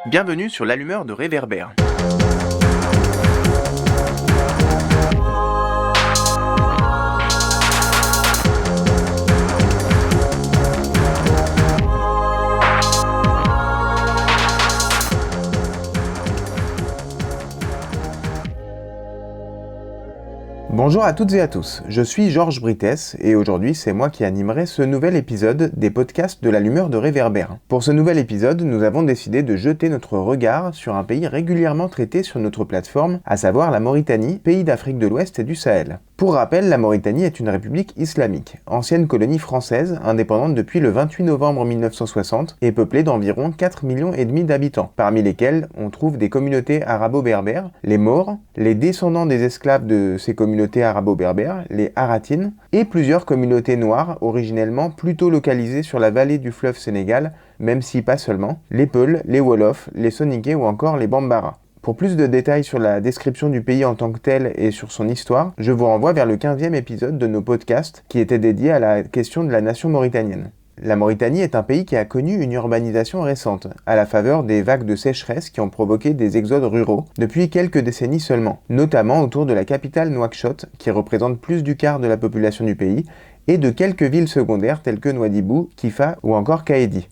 Bienvenue sur l'allumeur de Réverbère. Bonjour à toutes et à tous, je suis Georges Brites et aujourd'hui c'est moi qui animerai ce nouvel épisode des podcasts de l'allumeur de Réverbère. Pour ce nouvel épisode, nous avons décidé de jeter notre regard sur un pays régulièrement traité sur notre plateforme, à savoir la Mauritanie, pays d'Afrique de l'Ouest et du Sahel. Pour rappel, la Mauritanie est une république islamique, ancienne colonie française, indépendante depuis le 28 novembre 1960 et peuplée d'environ 4,5 millions d'habitants, parmi lesquels on trouve des communautés arabo-berbères, les Maures, les descendants des esclaves de ces communautés arabo-berbères, les Haratines, et plusieurs communautés noires originellement plutôt localisées sur la vallée du fleuve Sénégal, même si pas seulement, les Peuls, les Wolofs, les Soninké ou encore les Bambara. Pour plus de détails sur la description du pays en tant que tel et sur son histoire, je vous renvoie vers le 15e épisode de nos podcasts qui était dédié à la question de la nation mauritanienne. La Mauritanie est un pays qui a connu une urbanisation récente, à la faveur des vagues de sécheresse qui ont provoqué des exodes ruraux depuis quelques décennies seulement, notamment autour de la capitale Nouakchott, qui représente plus du quart de la population du pays, et de quelques villes secondaires telles que Nouadhibou, Kifa ou encore Kaédi.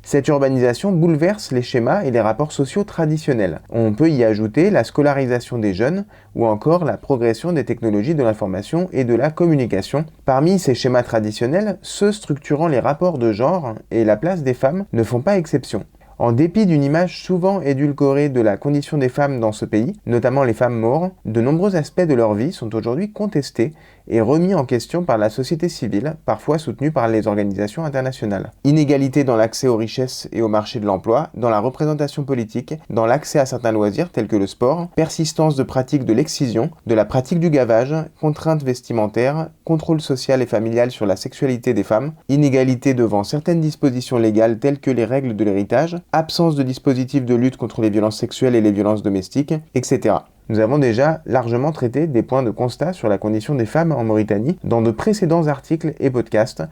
Cette urbanisation bouleverse les schémas et les rapports sociaux traditionnels. On peut y ajouter la scolarisation des jeunes ou encore la progression des technologies de l'information et de la communication. Parmi ces schémas traditionnels, ceux structurant les rapports de genre et la place des femmes ne font pas exception. En dépit d'une image souvent édulcorée de la condition des femmes dans ce pays, notamment les femmes maures, de nombreux aspects de leur vie sont aujourd'hui contestés et remis en question par la société civile, parfois soutenue par les organisations internationales. Inégalité dans l'accès aux richesses et au marché de l'emploi, dans la représentation politique, dans l'accès à certains loisirs tels que le sport, persistance de pratiques de l'excision, de la pratique du gavage, contraintes vestimentaires, contrôle social et familial sur la sexualité des femmes, inégalité devant certaines dispositions légales telles que les règles de l'héritage, absence de dispositifs de lutte contre les violences sexuelles et les violences domestiques, etc. Nous avons déjà largement traité des points de constat sur la condition des femmes en Mauritanie dans de précédents articles et podcasts.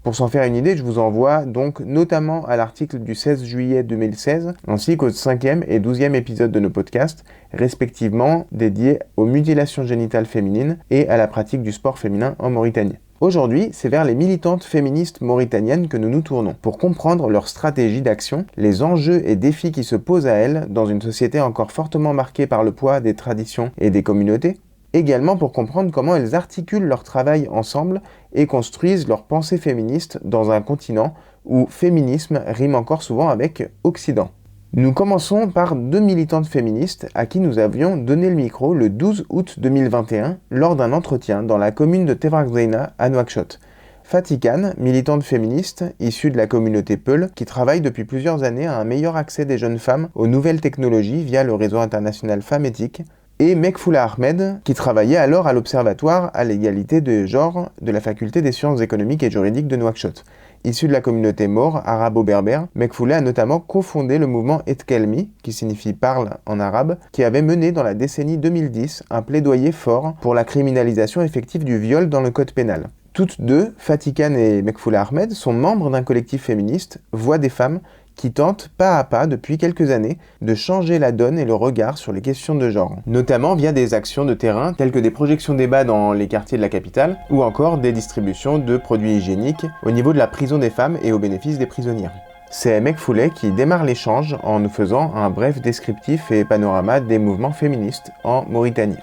Pour s'en faire une idée, je vous envoie donc notamment à l'article du 16 juillet 2016, ainsi qu'au 5e et 12e épisode de nos podcasts, respectivement dédiés aux mutilations génitales féminines et à la pratique du sport féminin en Mauritanie. Aujourd'hui, c'est vers les militantes féministes mauritaniennes que nous nous tournons, pour comprendre leur stratégie d'action, les enjeux et défis qui se posent à elles dans une société encore fortement marquée par le poids des traditions et des communautés, également pour comprendre comment elles articulent leur travail ensemble et construisent leur pensée féministe dans un continent où féminisme rime encore souvent avec Occident. Nous commençons par deux militantes féministes à qui nous avions donné le micro le 12 août 2021 lors d'un entretien dans la commune de Tefragzeina à Nouakchott. Fatih Khan, militante féministe issue de la communauté Peul, qui travaille depuis plusieurs années à un meilleur accès des jeunes femmes aux nouvelles technologies via le réseau international Femmes Éthiques, et Mekfoula Ahmed, qui travaillait alors à l'Observatoire à l'égalité de genre de la Faculté des sciences économiques et juridiques de Nouakchott. Issu de la communauté maure arabo-berbère, Mekfoula a notamment cofondé le mouvement Etkelmi, qui signifie parle en arabe, qui avait mené dans la décennie 2010 un plaidoyer fort pour la criminalisation effective du viol dans le code pénal. Toutes deux, Fatih Khan et Mekfoula Ahmed, sont membres d'un collectif féministe, Voix des femmes, qui tente pas à pas depuis quelques années de changer la donne et le regard sur les questions de genre, notamment via des actions de terrain telles que des projections débats dans les quartiers de la capitale ou encore des distributions de produits hygiéniques au niveau de la prison des femmes et au bénéfice des prisonnières. C'est Mekfoula qui démarre l'échange en nous faisant un bref descriptif et panorama des mouvements féministes en Mauritanie.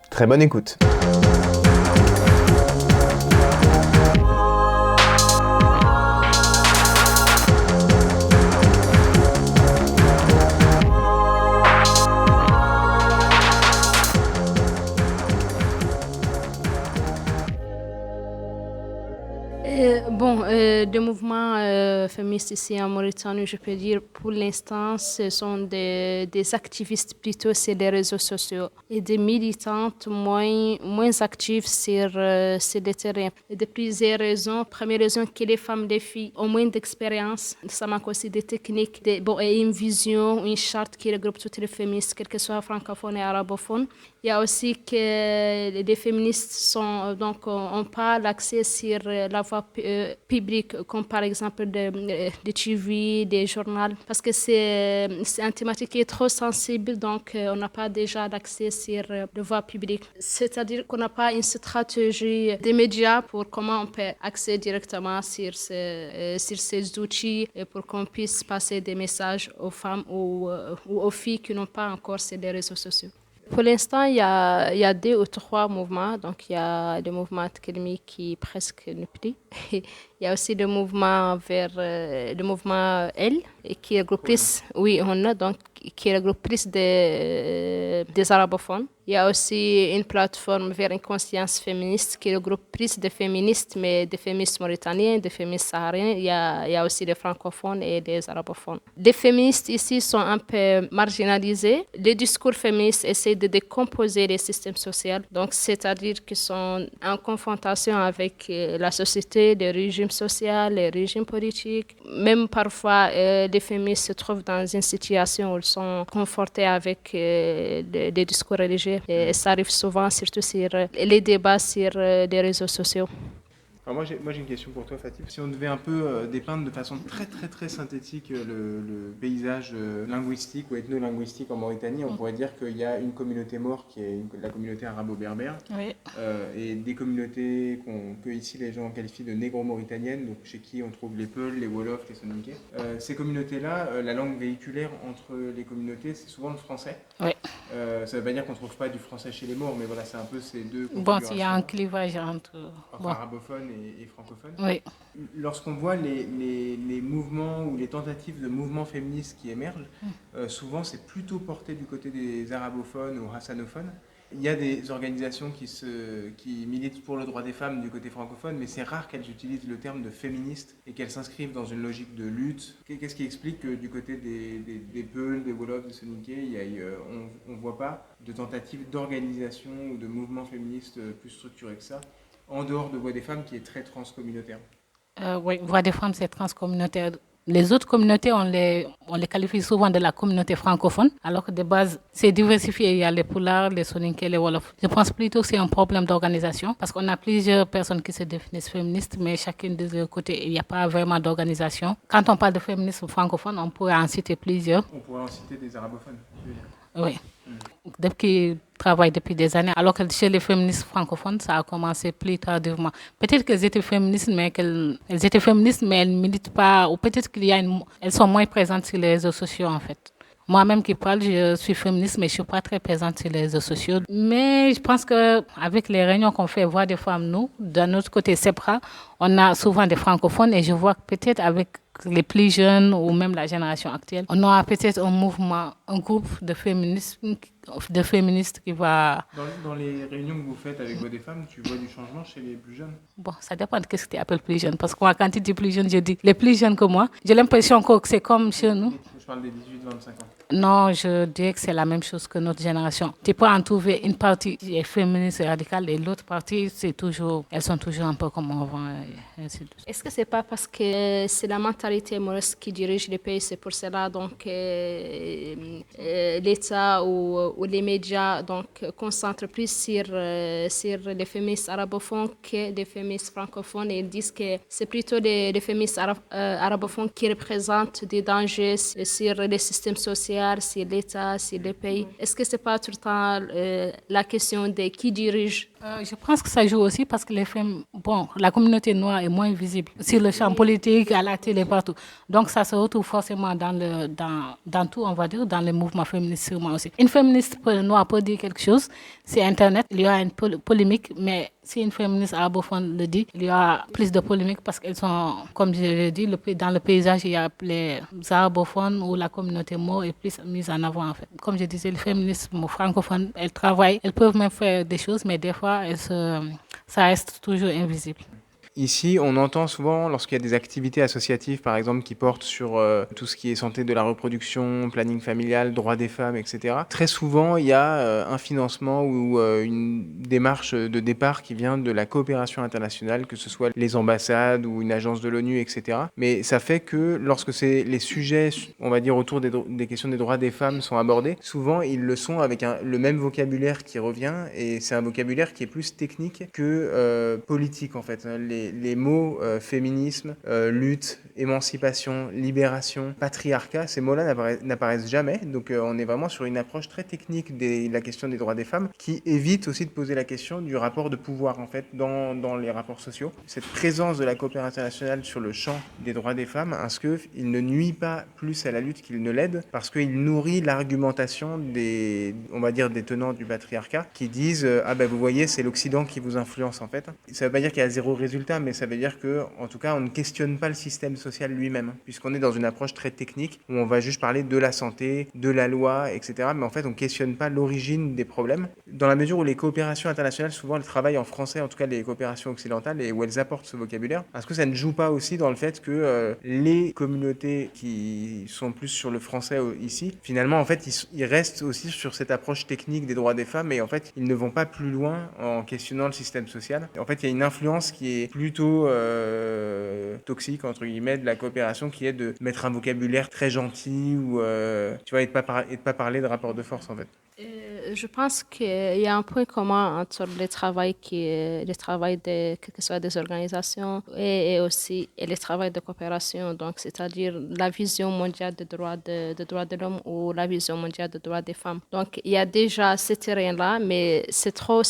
Très bonne écoute. Des mouvements féministes ici en Mauritanie, je peux dire, pour l'instant, ce sont des activistes plutôt sur les réseaux sociaux et des militantes moins actives sur le terrain. Et de plusieurs raisons. Première raison, que les femmes, les filles ont moins d'expérience. Ça manque aussi des techniques et une vision, une charte qui regroupe toutes les féministes, quel que soit francophone et arabophone. Il y a aussi que les féministes ont pas l'accès sur la voie voix publique, comme par exemple des TV, des journaux, parce que c'est une thématique qui est trop sensible, donc on n'a pas déjà d'accès sur la voix publique. C'est-à-dire qu'on n'a pas une stratégie des médias pour comment on peut accéder directement sur ces outils et pour qu'on puisse passer des messages aux femmes ou aux filles qui n'ont pas encore ces réseaux sociaux. Pour l'instant, il y a 2 ou 3 mouvements. Donc, il y a le mouvement Tkelmi qui est presque ne plus. Il y a aussi le mouvement vers le mouvement L, qui regroupe plus, oui, on a donc qui regroupe plus des arabophones. Il y a aussi une plateforme vers une conscience féministe qui regroupe plus de féministes, mais des féministes mauritaniens, des féministes sahariens. Il y a aussi des francophones et des arabophones. Les féministes ici sont un peu marginalisés. Les discours féministes essaient de décomposer les systèmes sociaux, donc c'est-à-dire qu'ils sont en confrontation avec la société, les régimes sociaux, les régimes politiques. Même parfois, les féministes se trouvent dans une situation où ils sont confrontés avec des discours religieux. Et ça arrive souvent, surtout sur les débats sur les réseaux sociaux. Alors moi j'ai une question pour toi, Fatih. Si on devait un peu dépeindre de façon très synthétique le paysage linguistique ou ethno-linguistique en Mauritanie, on pourrait dire qu'il y a une communauté maure qui est la communauté arabo-berbère, Oui. Et des communautés que ici les gens qualifient de négro-mauritaniennes, donc chez qui on trouve les Peuls, les Wolofs, les Soninké. Ces communautés-là, la langue véhiculaire entre les communautés, c'est souvent le français. Oui. Ça ne veut pas dire qu'on ne trouve pas du français chez les Maures, mais voilà, c'est un peu ces deux Bon, il y a un clivage entre arabophones et francophones. Oui. Lorsqu'on voit les mouvements ou les tentatives de mouvements féministes qui émergent, souvent c'est plutôt porté du côté des arabophones ou hassanophones. Il y a des organisations qui militent pour le droit des femmes du côté francophone, mais c'est rare qu'elles utilisent le terme de féministe et qu'elles s'inscrivent dans une logique de lutte. Qu'est-ce qui explique que du côté des Peuls, des Wolofs, des Soninké, on ne voit pas de tentative d'organisation ou de mouvement féministe plus structuré que ça, en dehors de Voix des femmes qui est très transcommunautaire? Oui, Voix des femmes, c'est transcommunautaire. Les autres communautés, on les qualifie souvent de la communauté francophone, alors que de base, c'est diversifié. Il y a les Pulaars, les Soninké, les Wolofs. Je pense plutôt que c'est un problème d'organisation, parce qu'on a plusieurs personnes qui se définissent féministes, mais chacune de leur côté, il n'y a pas vraiment d'organisation. Quand on parle de féminisme francophone, on pourrait en citer plusieurs. On pourrait en citer des arabophones, tu veux dire. Oui. Qui travaillent depuis des années, alors que chez les féministes francophones, ça a commencé plus tardivement. Peut-être qu'elles étaient féministes, mais elles ne militent pas, ou peut-être elles sont moins présentes sur les réseaux sociaux, en fait. Moi-même qui parle, je suis féministe, mais je ne suis pas très présente sur les réseaux sociaux. Mais je pense qu'avec les réunions qu'on fait, Voix des femmes, nous, de notre côté SEPRA, on a souvent des francophones, et je vois que peut-être avec les plus jeunes ou même la génération actuelle, on aura peut-être un mouvement, un groupe de féministes qui va... Dans les réunions que vous faites avec Voix des femmes, tu vois du changement chez les plus jeunes? Bon, ça dépend de ce que tu appelles plus jeunes. Parce que moi, quand tu dis plus jeune, je dis les plus jeunes que moi. J'ai l'impression que c'est comme chez nous. Je parle des 18-25 ans. Non, je dirais que c'est la même chose que notre génération. Tu peux en trouver une partie qui est féministe et radicale et l'autre partie, elles sont toujours un peu comme avant. Est-ce que c'est pas parce que c'est la mentalité maurice qui dirige le pays, c'est pour cela donc l'État ou les médias donc concentrent plus sur les féministes arabophones que les féministes francophones, et ils disent que c'est plutôt les féministes arabophones qui représentent des dangers sur les systèmes sociaux, sur l'État, sur les pays. Est-ce que c'est pas tout le temps la question de qui dirige? Je pense que ça joue aussi parce que la communauté noire est moins visible sur le champ politique, à la télé, partout. Donc ça se retrouve forcément dans tout, on va dire, dans les mouvements féministes sûrement aussi. Une féministe noire peut dire quelque chose, c'est Internet, il y aura une polémique, mais si une féministe arabophone le dit, il y aura plus de polémique parce qu'elles sont, comme je l'ai dit, dans le paysage, il y a les arabophones ou la communauté maure est plus mise en avant en fait. Comme je disais, les féministes francophones, elles travaillent, elles peuvent même faire des choses, mais des fois, ça reste toujours invisible. Ici, on entend souvent, lorsqu'il y a des activités associatives, par exemple, qui portent sur tout ce qui est santé de la reproduction, planning familial, droits des femmes, etc. Très souvent, il y a un financement ou une démarche de départ qui vient de la coopération internationale, que ce soit les ambassades ou une agence de l'ONU, etc. Mais ça fait que lorsque les sujets, on va dire, autour des questions des droits des femmes sont abordés, souvent, ils le sont avec le même vocabulaire qui revient, et c'est un vocabulaire qui est plus technique que politique, en fait. les mots féminisme, lutte, émancipation, libération, patriarcat, ces mots-là n'apparaissent jamais. Donc on est vraiment sur une approche très technique de la question des droits des femmes qui évite aussi de poser la question du rapport de pouvoir en fait dans les rapports sociaux. Cette présence de la coopération internationale sur le champ des droits des femmes, est-ce qu'il ne nuit pas plus à la lutte qu'il ne l'aide parce qu'il nourrit l'argumentation des tenants du patriarcat qui disent vous voyez, c'est l'Occident qui vous influence en fait. Ça ne veut pas dire qu'il y a zéro résultat, mais ça veut dire que en tout cas on ne questionne pas le système social lui-même, puisqu'on est dans une approche très technique où on va juste parler de la santé, de la loi, etc. Mais en fait on ne questionne pas l'origine des problèmes. Dans la mesure où les coopérations internationales, souvent elles travaillent en français, en tout cas les coopérations occidentales, et où elles apportent ce vocabulaire, est-ce que ça ne joue pas aussi dans le fait que les communautés qui sont plus sur le français ici, finalement en fait ils restent aussi sur cette approche technique des droits des femmes, et en fait ils ne vont pas plus loin en questionnant le système social. En fait il y a une influence qui est plutôt toxique entre guillemets de la coopération, qui est de mettre un vocabulaire très gentil ou et de pas parler de rapport de force en fait. Je pense qu'il y a un point commun entre le travail de quelles que soient des organisations et aussi le travail de coopération, donc c'est-à-dire la vision mondiale des droits de l'homme ou la vision mondiale des droits des femmes. Donc il y a déjà ce terrain-là, mais c'est trop.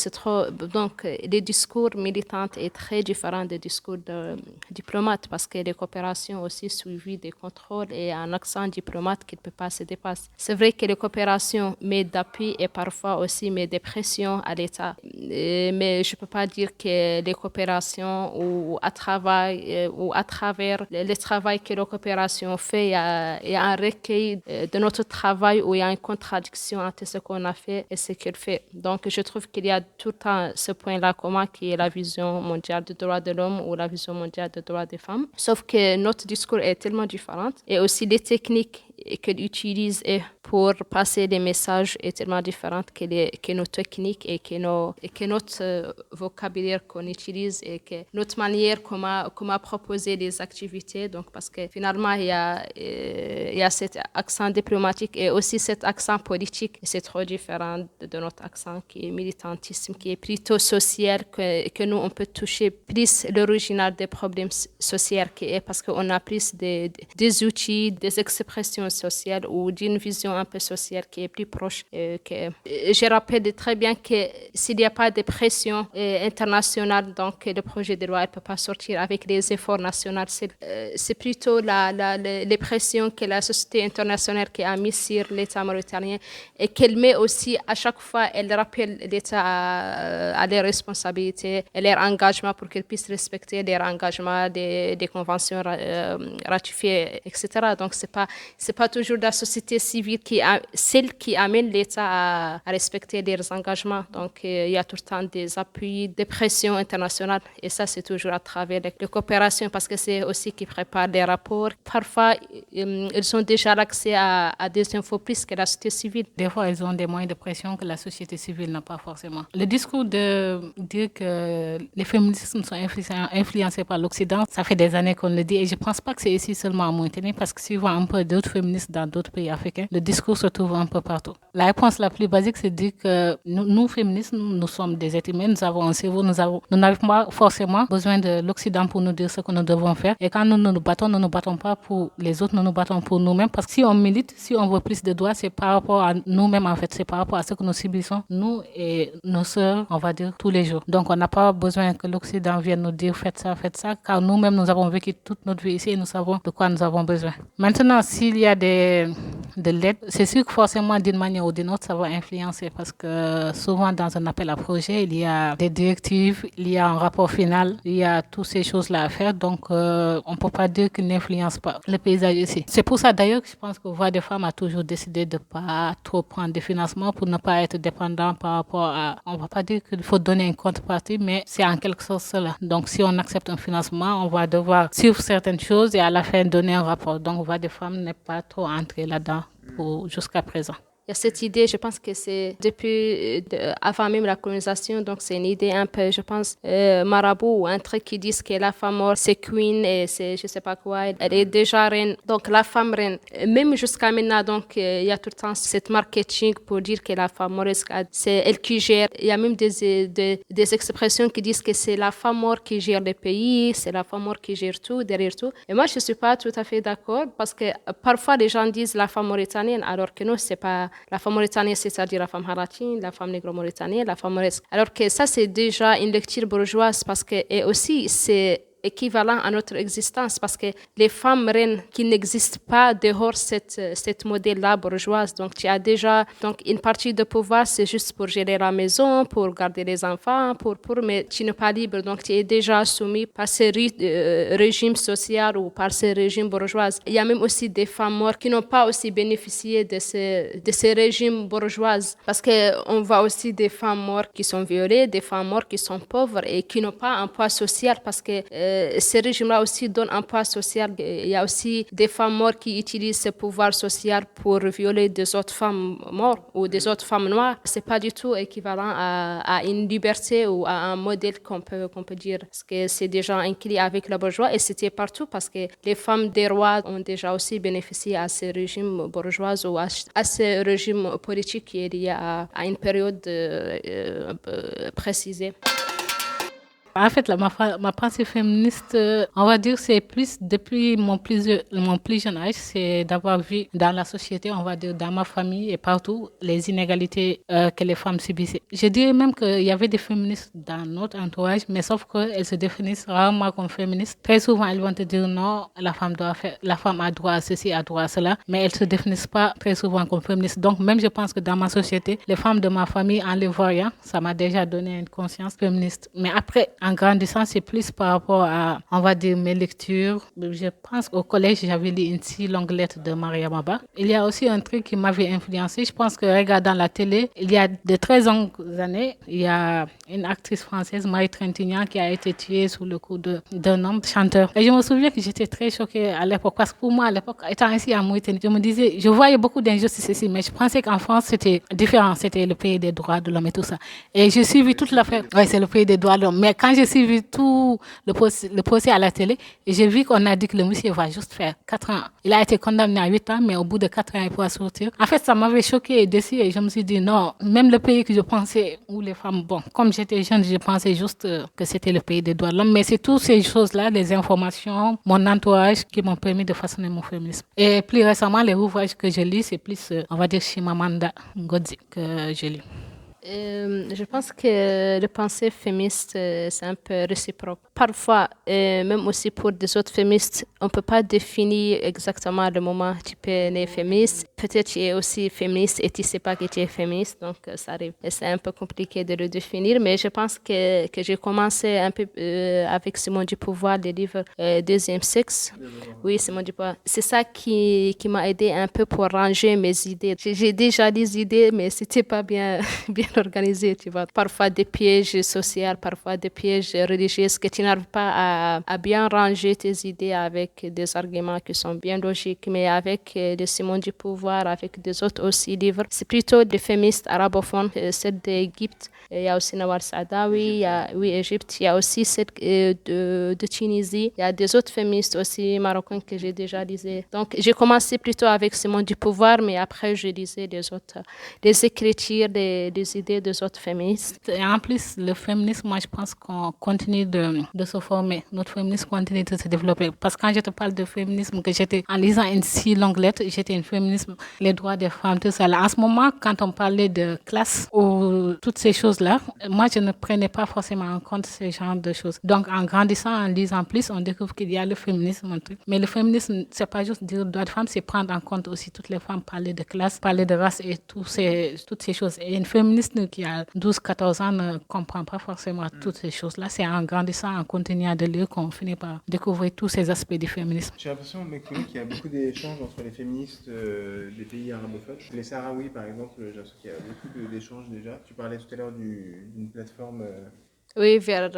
Donc les discours militants est très différent des discours de diplomates, parce que les coopérations aussi suivies des contrôles et un accent diplomate qui ne peut pas se dépasser. C'est vrai que les coopérations mettent d'appui et parfois aussi met des pressions à l'État. Mais je ne peux pas dire que les coopérations ou à travers le travail que la coopération fait, il y a un recueil de notre travail où il y a une contradiction entre ce qu'on a fait et ce qu'elle fait. Donc je trouve qu'il y a tout le temps ce point-là commun qui est la vision mondiale des droits de l'homme ou la vision mondiale des droits des femmes. Sauf que notre discours est tellement différent et aussi les techniques qu'elle utilise pour passer des messages est tellement différente que nos techniques et que notre vocabulaire qu'on utilise et que notre manière comment proposer des activités. Donc, parce que finalement, il y a cet accent diplomatique et aussi cet accent politique. Et c'est trop différent de notre accent qui est militantisme, qui est plutôt social, que nous, on peut toucher plus l'original des problèmes sociaux qui est parce qu'on a plus des outils, des expressions sociales ou d'une vision un peu sociale qui est plus proche. Je rappelle très bien que s'il n'y a pas de pression internationale, donc le projet de loi ne peut pas sortir avec les efforts nationaux. C'est plutôt les pressions que la société internationale qui a mis sur l'État mauritanien et qu'elle met aussi à chaque fois, elle rappelle l'État à leurs responsabilités et leurs engagements pour qu'ils puissent respecter leurs engagements des conventions ratifiées, etc. Donc, c'est pas toujours la société civile celle qui amène l'État à respecter leurs engagements. Donc, il y a tout le temps des appuis, des pressions internationales. Et ça, c'est toujours à travers les coopérations parce que c'est aussi qui prépare les rapports. Parfois, ils ont déjà l'accès à des infos plus que la société civile. Des fois, ils ont des moyens de pression que la société civile n'a pas forcément. Le discours de dire que les féminismes sont influencés par l'Occident, ça fait des années qu'on le dit. Et je ne pense pas que c'est ici seulement à Mauritanie parce que si on voit un peu d'autres féministes dans d'autres pays africains, le discours se trouve un peu partout. La réponse la plus basique, c'est de dire que nous féministes, nous sommes des êtres humains, nous avons un cerveau, nous n'avons pas forcément besoin de l'Occident pour nous dire ce que nous devons faire. Et quand nous nous battons pas pour les autres, nous nous battons pour nous-mêmes. Parce que si on milite, si on veut plus de droits, c'est par rapport à nous-mêmes en fait, c'est par rapport à ce que nous subissons, nous et nos sœurs, on va dire, tous les jours. Donc on n'a pas besoin que l'Occident vienne nous dire faites ça, car nous-mêmes nous avons vécu toute notre vie ici et nous savons de quoi nous avons besoin. Maintenant, s'il y a de l'aide, c'est sûr que forcément d'une manière ou d'une autre, ça va influencer parce que souvent dans un appel à projet, il y a des directives, il y a un rapport final, il y a toutes ces choses-là à faire. Donc, on ne peut pas dire qu'il n'influence pas le paysage ici. C'est pour ça d'ailleurs que je pense que Voix des femmes a toujours décidé de ne pas trop prendre de financement pour ne pas être dépendant par rapport à... On ne va pas dire qu'il faut donner une contrepartie, mais c'est en quelque sorte cela. Donc, si on accepte un financement, on va devoir suivre certaines choses et à la fin donner un rapport. Donc, Voix des femmes n'est pas trop entrée là-dedans jusqu'à présent. Il y a cette idée, je pense que c'est depuis, avant même la colonisation, donc c'est une idée un peu, je pense, marabout ou un truc qui disent que la femme mort, c'est queen et c'est je sais pas quoi, elle est déjà reine. Donc la femme reine, même jusqu'à maintenant, donc il y a tout le temps cette marketing pour dire que la femme mort, c'est elle qui gère. Il y a même des expressions qui disent que c'est la femme mort qui gère le pays, c'est la femme mort qui gère tout, derrière tout. Et moi, je suis pas tout à fait d'accord parce que parfois les gens disent la femme mauritanienne, alors que non, c'est pas la femme mauritanienne, c'est-à-dire la femme haratine, la femme négro-mauritanienne, la femme mauritanienne. Alors que ça, c'est déjà une lecture bourgeoise parce que, et aussi, c'est équivalent à notre existence parce que les femmes reines qui n'existent pas dehors cette modèle-là bourgeoise. Donc, tu as déjà donc, une partie de pouvoir, c'est juste pour gérer la maison, pour garder les enfants, mais tu n'es pas libre. Donc, tu es déjà soumis par ce régime social ou par ce régime bourgeois. Il y a même aussi des femmes mortes qui n'ont pas aussi bénéficié de ces régimes bourgeois parce qu'on voit aussi des femmes mortes qui sont violées, des femmes mortes qui sont pauvres et qui n'ont pas un poids social parce que ces régimes-là aussi donnent un poids social. Il y a aussi des femmes mortes qui utilisent ce pouvoir social pour violer des autres femmes mortes ou des autres femmes noires. C'est pas du tout équivalent à une liberté ou à un modèle qu'on peut dire. Parce que c'est déjà inclus avec la bourgeoisie et c'était partout parce que les femmes des rois ont déjà aussi bénéficié à ce régime bourgeois ou à ce régime politique qui est lié à une période précisée. En fait, là, ma pensée féministe, on va dire, c'est plus depuis mon plus jeune âge, c'est d'avoir vu dans la société, on va dire, dans ma famille et partout, les inégalités que les femmes subissaient. Je dirais même qu'il y avait des féministes dans notre entourage, mais sauf qu'elles se définissent rarement comme féministes. Très souvent, elles vont te dire non, la femme a droit à ceci, a droit à cela, mais elles se définissent pas très souvent comme féministes. Donc, même je pense que dans ma société, les femmes de ma famille, en les voyant, ça m'a déjà donné une conscience féministe. Mais après, en grandissant, c'est plus par rapport à, on va dire, mes lectures. Je pense qu'au collège, j'avais lu une si longue lettre de Maria Maba. Il y a aussi un truc qui m'avait influencé. Je pense que, regardant la télé, il y a de très longues années, il y a une actrice française, Marie Trintignant, qui a été tuée sous le coup d'un homme chanteur. Et je me souviens que j'étais très choquée à l'époque, parce que pour moi, à l'époque, étant ici à Mauritanie, je me disais, je voyais beaucoup d'injustices ici, mais je pensais qu'en France, c'était différent. C'était le pays des droits de l'homme et tout ça. Et j'ai suivi toute l'affaire. Oui, c'est le pays des droits de l'homme. Mais quand j'ai suivi tout le procès à la télé, j'ai vu qu'on a dit que le monsieur va juste faire 4 ans. Il a été condamné à 8 ans, mais au bout de 4 ans, il pourra sortir. En fait, ça m'avait choquée et déçue. Et je me suis dit, non, même le pays que je pensais, où les femmes, bon, comme j'étais jeune, je pensais juste que c'était le pays des droits de l'homme. Mais c'est toutes ces choses-là, les informations, mon entourage, qui m'ont permis de façonner mon féminisme. Et plus récemment, les ouvrages que je lis, c'est plus, on va dire, Chimamanda Ngozi que je lis. Je pense que le pensée féministe, c'est un peu réciproque. Parfois, même aussi pour des autres féministes, on ne peut pas définir exactement le moment où tu peux être féministe. Peut-être tu es aussi féministe et tu ne sais pas que tu es féministe, donc ça arrive. Et c'est un peu compliqué de le définir, mais je pense que j'ai commencé un peu avec Simone du Pouvoir, le livre Deuxième Sexe. Oui, Simone du Pouvoir. C'est ça qui m'a aidé un peu pour ranger mes idées. J'ai déjà des idées, mais ce n'était pas bien organisé, tu vois. Parfois des pièges sociaux, parfois des pièges religieux, que tu n'arrives pas à bien ranger tes idées avec des arguments qui sont bien logiques, mais avec le Simone du Pouvoir, avec des autres aussi livres. C'est plutôt des féministes arabophones, celle d'Égypte. Il y a aussi Nawar Saadawi, oui, Égypte. Il y a aussi celle de Tunisie. Il y a des autres féministes aussi marocains que j'ai déjà lisés. Donc, j'ai commencé plutôt avec Simone du Pouvoir, mais après, je lisais les écritures, les idées des autres féministes. Et en plus, le féminisme, moi, je pense qu'on continue de se former. Notre féminisme continue de se développer. Parce que quand je te parle de féminisme, que j'étais en lisant une si longue lettre, j'étais un féminisme, les droits des femmes, tout ça. Là, en ce moment, quand on parlait de classe ou toutes ces choses-là, moi, je ne prenais pas forcément en compte ce genre de choses. Donc, en grandissant, en lisant plus, on découvre qu'il y a le féminisme, un truc. Mais le féminisme, c'est pas juste dire droits de femmes, c'est prendre en compte aussi toutes les femmes, parler de classe, parler de race et toutes ces choses. Et une féministe qui a 12-14 ans ne comprend pas forcément toutes ces choses-là. C'est en grandissant, en continuant de lire qu'on finit par découvrir tous ces aspects du féminisme. J'ai l'impression, mec, qu'il y a beaucoup d'échanges entre les féministes des pays arabophones. Les Sahraouis, par exemple, j'ai l'impression qu'il y a beaucoup d'échanges déjà. Tu parlais tout à l'heure d'une plateforme Oui, vers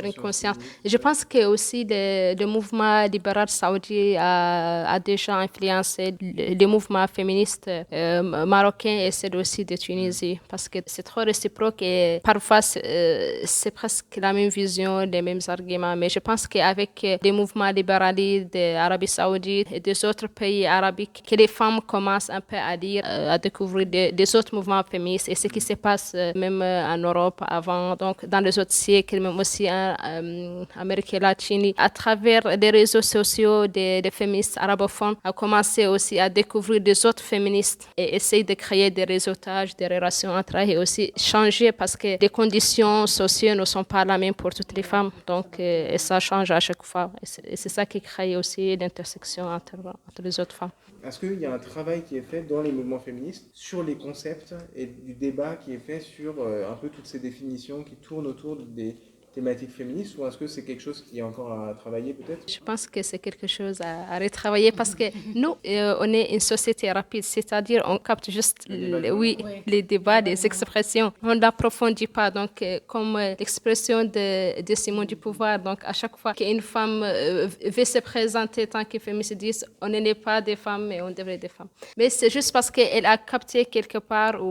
une conscience. Je pense que aussi le mouvement libéral saoudien a déjà influencé les mouvements féministes marocains et ceux aussi de Tunisie, parce que c'est trop réciproque et parfois c'est presque la même vision, les mêmes arguments. Mais je pense qu'avec les mouvements libéraux d'Arabie saoudite et des autres pays arabiques, que les femmes commencent un peu à lire, à découvrir des autres mouvements féministes et ce qui se passe même en Europe avant. Donc, dans les autres siècles, même aussi en Amérique latine, à travers les réseaux sociaux des féministes arabophones, a commencé aussi à découvrir des autres féministes et essayer de créer des réseautages, des relations entre elles et aussi changer parce que les conditions sociales ne sont pas les mêmes pour toutes les femmes. Donc, et ça change à chaque fois. Et c'est ça qui crée aussi l'intersection entre les autres femmes. Est-ce qu'il y a un travail qui est fait dans les mouvements féministes sur les concepts et du débat qui est fait sur un peu toutes ces définitions qui tournent autour des thématiques féministes, ou est-ce que c'est quelque chose qui est encore à travailler peut-être? Je pense que c'est quelque chose à retravailler parce que nous, on est une société rapide, c'est-à-dire on capte juste les débats, les expressions. On n'approfondit pas. Donc, comme l'expression de Simone du pouvoir, donc à chaque fois qu'une femme veut se présenter tant que féministe, dit on n'est pas des femmes, mais on devrait être des femmes. Mais c'est juste parce qu'elle a capté quelque part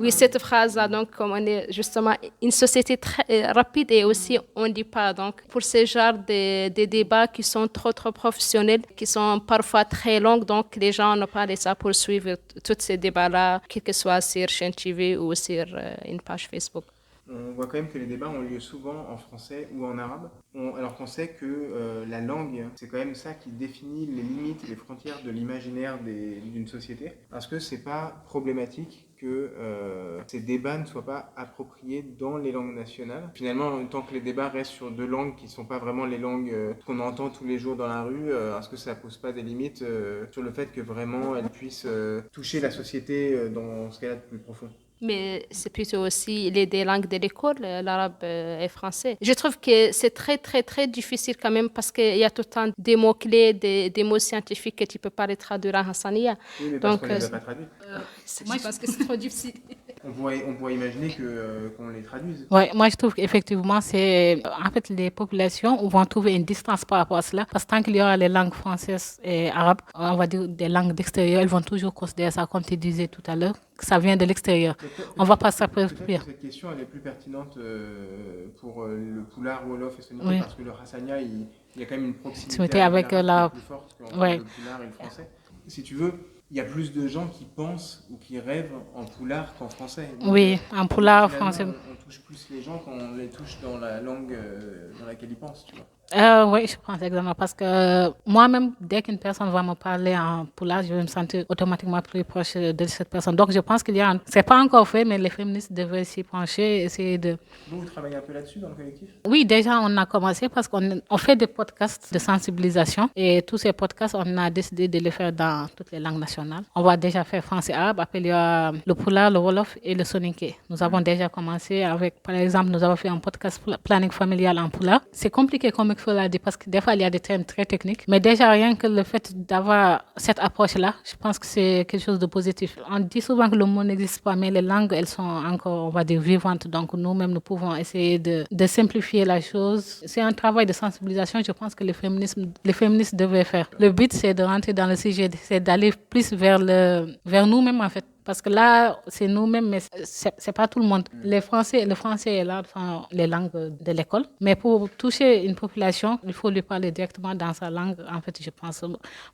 cette phrase-là. Donc, comme on est justement une société très rapide, et aussi on ne dit pas. Donc, pour ce genre de débats qui sont trop professionnels, qui sont parfois très longs, donc les gens n'ont pas laissé poursuivre tous ces débats-là, quel que soit sur chaîne TV ou sur une page Facebook. On voit quand même que les débats ont lieu souvent en français ou en arabe, alors qu'on sait que la langue, c'est quand même ça qui définit les limites et les frontières de l'imaginaire d'une société. Est-ce que c'est pas problématique que ces débats ne soient pas appropriés dans les langues nationales? Finalement, tant que les débats restent sur deux langues qui ne sont pas vraiment les langues qu'on entend tous les jours dans la rue, est-ce que ça ne pose pas des limites sur le fait que vraiment elles puissent toucher la société dans ce qu'elle a de plus profond? Mais c'est plutôt aussi les deux langues de l'école, l'arabe et le français. Je trouve que c'est très difficile quand même parce qu'il y a tout le temps des mots-clés, des mots scientifiques que tu ne peux pas les traduire en hassania. Oui, mais parce qu'on ne les a pas traduits. Moi, je pense que c'est trop difficile. On pourrait imaginer qu'on les traduise. Ouais, moi je trouve qu'effectivement, en fait, les populations vont trouver une distance par rapport à cela. Parce que tant qu'il y aura les langues françaises et arabes, on va dire des langues d'extérieur, elles vont toujours considérer ça, comme tu disais tout à l'heure, que ça vient de l'extérieur. On ne va pas s'approprier. Cette question, elle est plus pertinente pour le Pulaar, Wolof et Soninké, Oui. parce que le Hassania, il y a quand même une proximité avec la... plus forte qu'entre Ouais. le Pulaar et le français. Si tu veux, il y a plus de gens qui pensent ou qui rêvent en Pulaar qu'en français. Donc, Oui, en Pulaar, français. On touche plus les gens quand on les touche dans la langue dans laquelle ils pensent, tu vois. Oui, je pense exactement. Parce que moi-même, dès qu'une personne va me parler en Pulaar, je vais me sentir automatiquement plus proche de cette personne. Donc, je pense qu'il y a... C'est pas encore fait, mais les féministes devraient s'y pencher, essayer de... Vous travaillez un peu là-dessus dans le collectif? Oui, déjà, on a commencé parce qu'on fait des podcasts de sensibilisation. Et tous ces podcasts, on a décidé de les faire dans toutes les langues nationales. On va déjà faire français et arabe. Après, il y a le Pulaar, le Wolof et le Soninké. Nous avons déjà commencé avec, par exemple, nous avons fait un podcast planning familial en Pulaar. C'est compliqué comme il faut la dire parce que des fois, il y a des termes très techniques. Mais déjà, rien que le fait d'avoir cette approche-là, je pense que c'est quelque chose de positif. On dit souvent que le mot n'existe pas, mais les langues, elles sont encore, on va dire, vivantes. Donc, nous-mêmes, nous pouvons essayer de simplifier la chose. C'est un travail de sensibilisation, je pense que les féministes devraient faire. Le but, c'est de rentrer dans le sujet, c'est d'aller plus vers nous-mêmes, en fait. Parce que là, c'est nous-mêmes, mais c'est pas tout le monde. Le français est là, enfin, les langues de l'école. Mais pour toucher une population, il faut lui parler directement dans sa langue, en fait, je pense,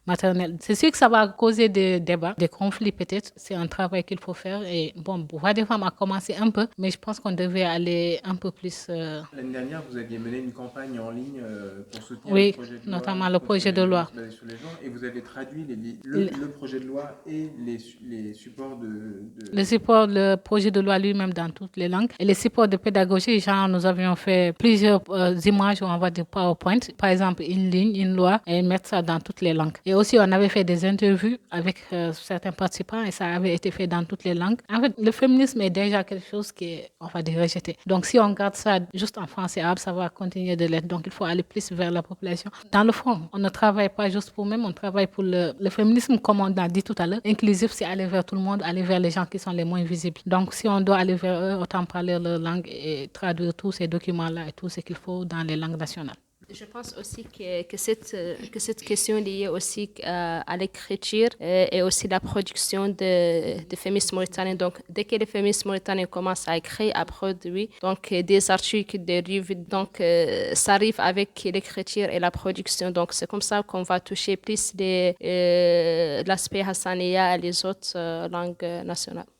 maternelle. C'est sûr que ça va causer des débats, des conflits peut-être. C'est un travail qu'il faut faire. Et bon, Voix des femmes a commencé un peu, mais je pense qu'on devait aller un peu plus... L'année dernière, vous aviez mené une campagne en ligne pour soutenir oui, le projet de loi. Notamment le projet de loi. Basé sur les genres, et vous avez traduit le projet de loi et les supports le projet de loi lui-même dans toutes les langues. Et les supports de pédagogie, genre, nous avions fait plusieurs images, on va dire PowerPoint, par exemple une ligne, une loi, et mettre ça dans toutes les langues. Et aussi, on avait fait des interviews avec certains participants et ça avait été fait dans toutes les langues. En fait, le féminisme est déjà quelque chose qui est, on va dire, rejeté. Donc, si on garde ça juste en français arabe, ça va continuer de l'être. Donc, il faut aller plus vers la population. Dans le fond, on ne travaille pas juste pour nous-mêmes, on travaille pour le féminisme, comme on a dit tout à l'heure. Inclusif, c'est aller vers tout le monde, aller vers les gens qui sont les moins visibles. Donc, si on doit aller vers eux, autant parler leur langue et traduire tous ces documents-là et tout ce qu'il faut dans les langues nationales. Je pense aussi que cette question liée aussi à l'écriture et aussi la production de féministes mauritaniens. Donc, dès que les féministes mauritaniens commencent à écrire, à produire, donc des articles, des revues, donc ça arrive avec l'écriture et la production. Donc, c'est comme ça qu'on va toucher plus l'aspect hassaniya et les autres langues nationales.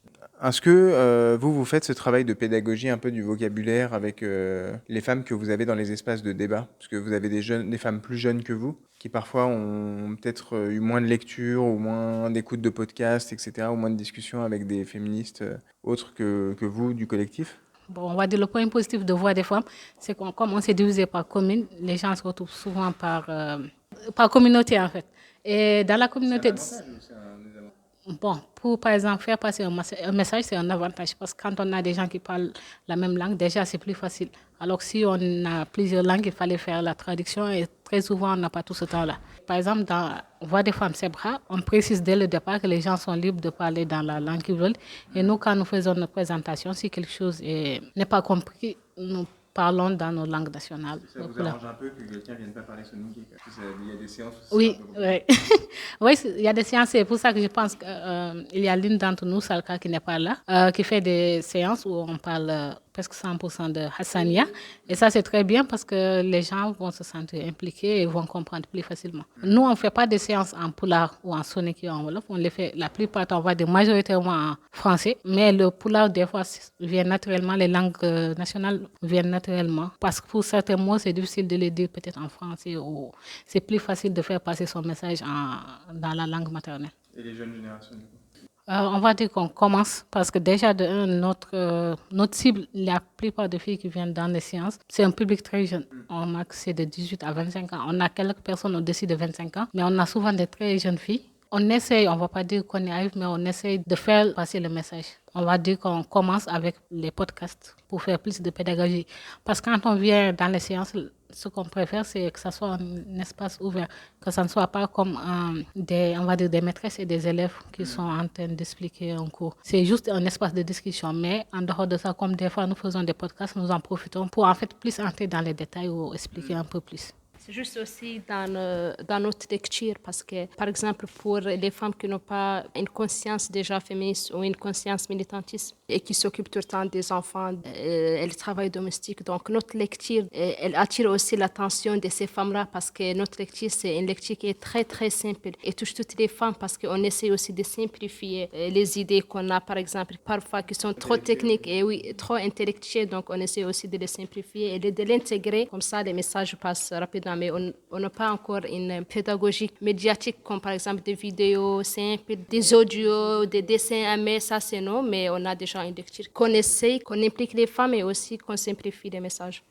Est-ce que vous faites ce travail de pédagogie un peu du vocabulaire avec les femmes que vous avez dans les espaces de débat? Parce que vous avez des femmes plus jeunes que vous, qui parfois ont peut-être eu moins de lecture ou moins d'écoute de podcasts, etc., ou moins de discussions avec des féministes autres que vous du collectif. Bon, on va dire le point positif de Voix des femmes, c'est qu'on, comme on s'est divisé par commune, les gens se retrouvent souvent par communauté en fait. Et dans la communauté... Bon, pour par exemple faire passer un message, c'est un avantage parce que quand on a des gens qui parlent la même langue, déjà c'est plus facile. Alors que si on a plusieurs langues, il fallait faire la traduction et très souvent on n'a pas tout ce temps-là. Par exemple, dans Voix des femmes Sebra, on précise dès le départ que les gens sont libres de parler dans la langue qu'ils veulent. Et nous, quand nous faisons notre présentation, si quelque chose n'est pas compris, nous parlons dans nos langues nationales. Ça vous arrange un peu que quelqu'un ne vienne pas parler son langue? Il y a des séances où oui, oui, il y a des séances. C'est pour ça que je pense qu'il y a l'une d'entre nous, Salka, qui n'est pas là, qui fait des séances où on parle presque 100% de Hassania. Et ça, c'est très bien parce que les gens vont se sentir impliqués et vont comprendre plus facilement. Nous, on ne fait pas des séances en Pulaar ou en Soninké ou en Wolof. On les fait la plupart, on va dire majoritairement en français. Mais le Pulaar, des fois, vient naturellement, les langues nationales viennent naturellement. Parce que pour certains mots, c'est difficile de les dire peut-être en français ou c'est plus facile de faire passer son message dans la langue maternelle. Et les jeunes générations, du coup? On va dire qu'on commence parce que déjà, notre cible, la plupart des filles qui viennent dans les séances, c'est un public très jeune. On a que c'est de 18 à 25 ans. On a quelques personnes au-dessus de 25 ans, mais on a souvent des très jeunes filles. On essaye, on ne va pas dire qu'on y arrive, mais on essaye de faire passer le message. On va dire qu'on commence avec les podcasts pour faire plus de pédagogie. Parce que quand on vient dans les séances, ce qu'on préfère, c'est que ça soit un espace ouvert, que ça ne soit pas comme on va dire des maîtresses et des élèves qui sont en train d'expliquer un cours. C'est juste un espace de discussion, mais en dehors de ça, comme des fois nous faisons des podcasts, nous en profitons pour en fait plus entrer dans les détails ou expliquer un peu plus. C'est juste aussi dans notre lecture parce que, par exemple, pour les femmes qui n'ont pas une conscience déjà féministe ou une conscience militantiste et qui s'occupent tout le temps des enfants et le travail domestique, donc notre lecture, elle attire aussi l'attention de ces femmes-là parce que notre lecture, c'est une lecture qui est très, très simple et touche toutes les femmes parce qu'on essaie aussi de simplifier les idées qu'on a, par exemple, parfois qui sont trop techniques et oui, trop intellectuelles, donc on essaie aussi de les simplifier et de l'intégrer, comme ça les messages passent rapidement. Mais on n'a pas encore une pédagogie médiatique comme par exemple des vidéos simples, des audios, des dessins, mais ça c'est non, mais on a déjà une lecture qu'on essaye, qu'on implique les femmes et aussi qu'on simplifie les messages.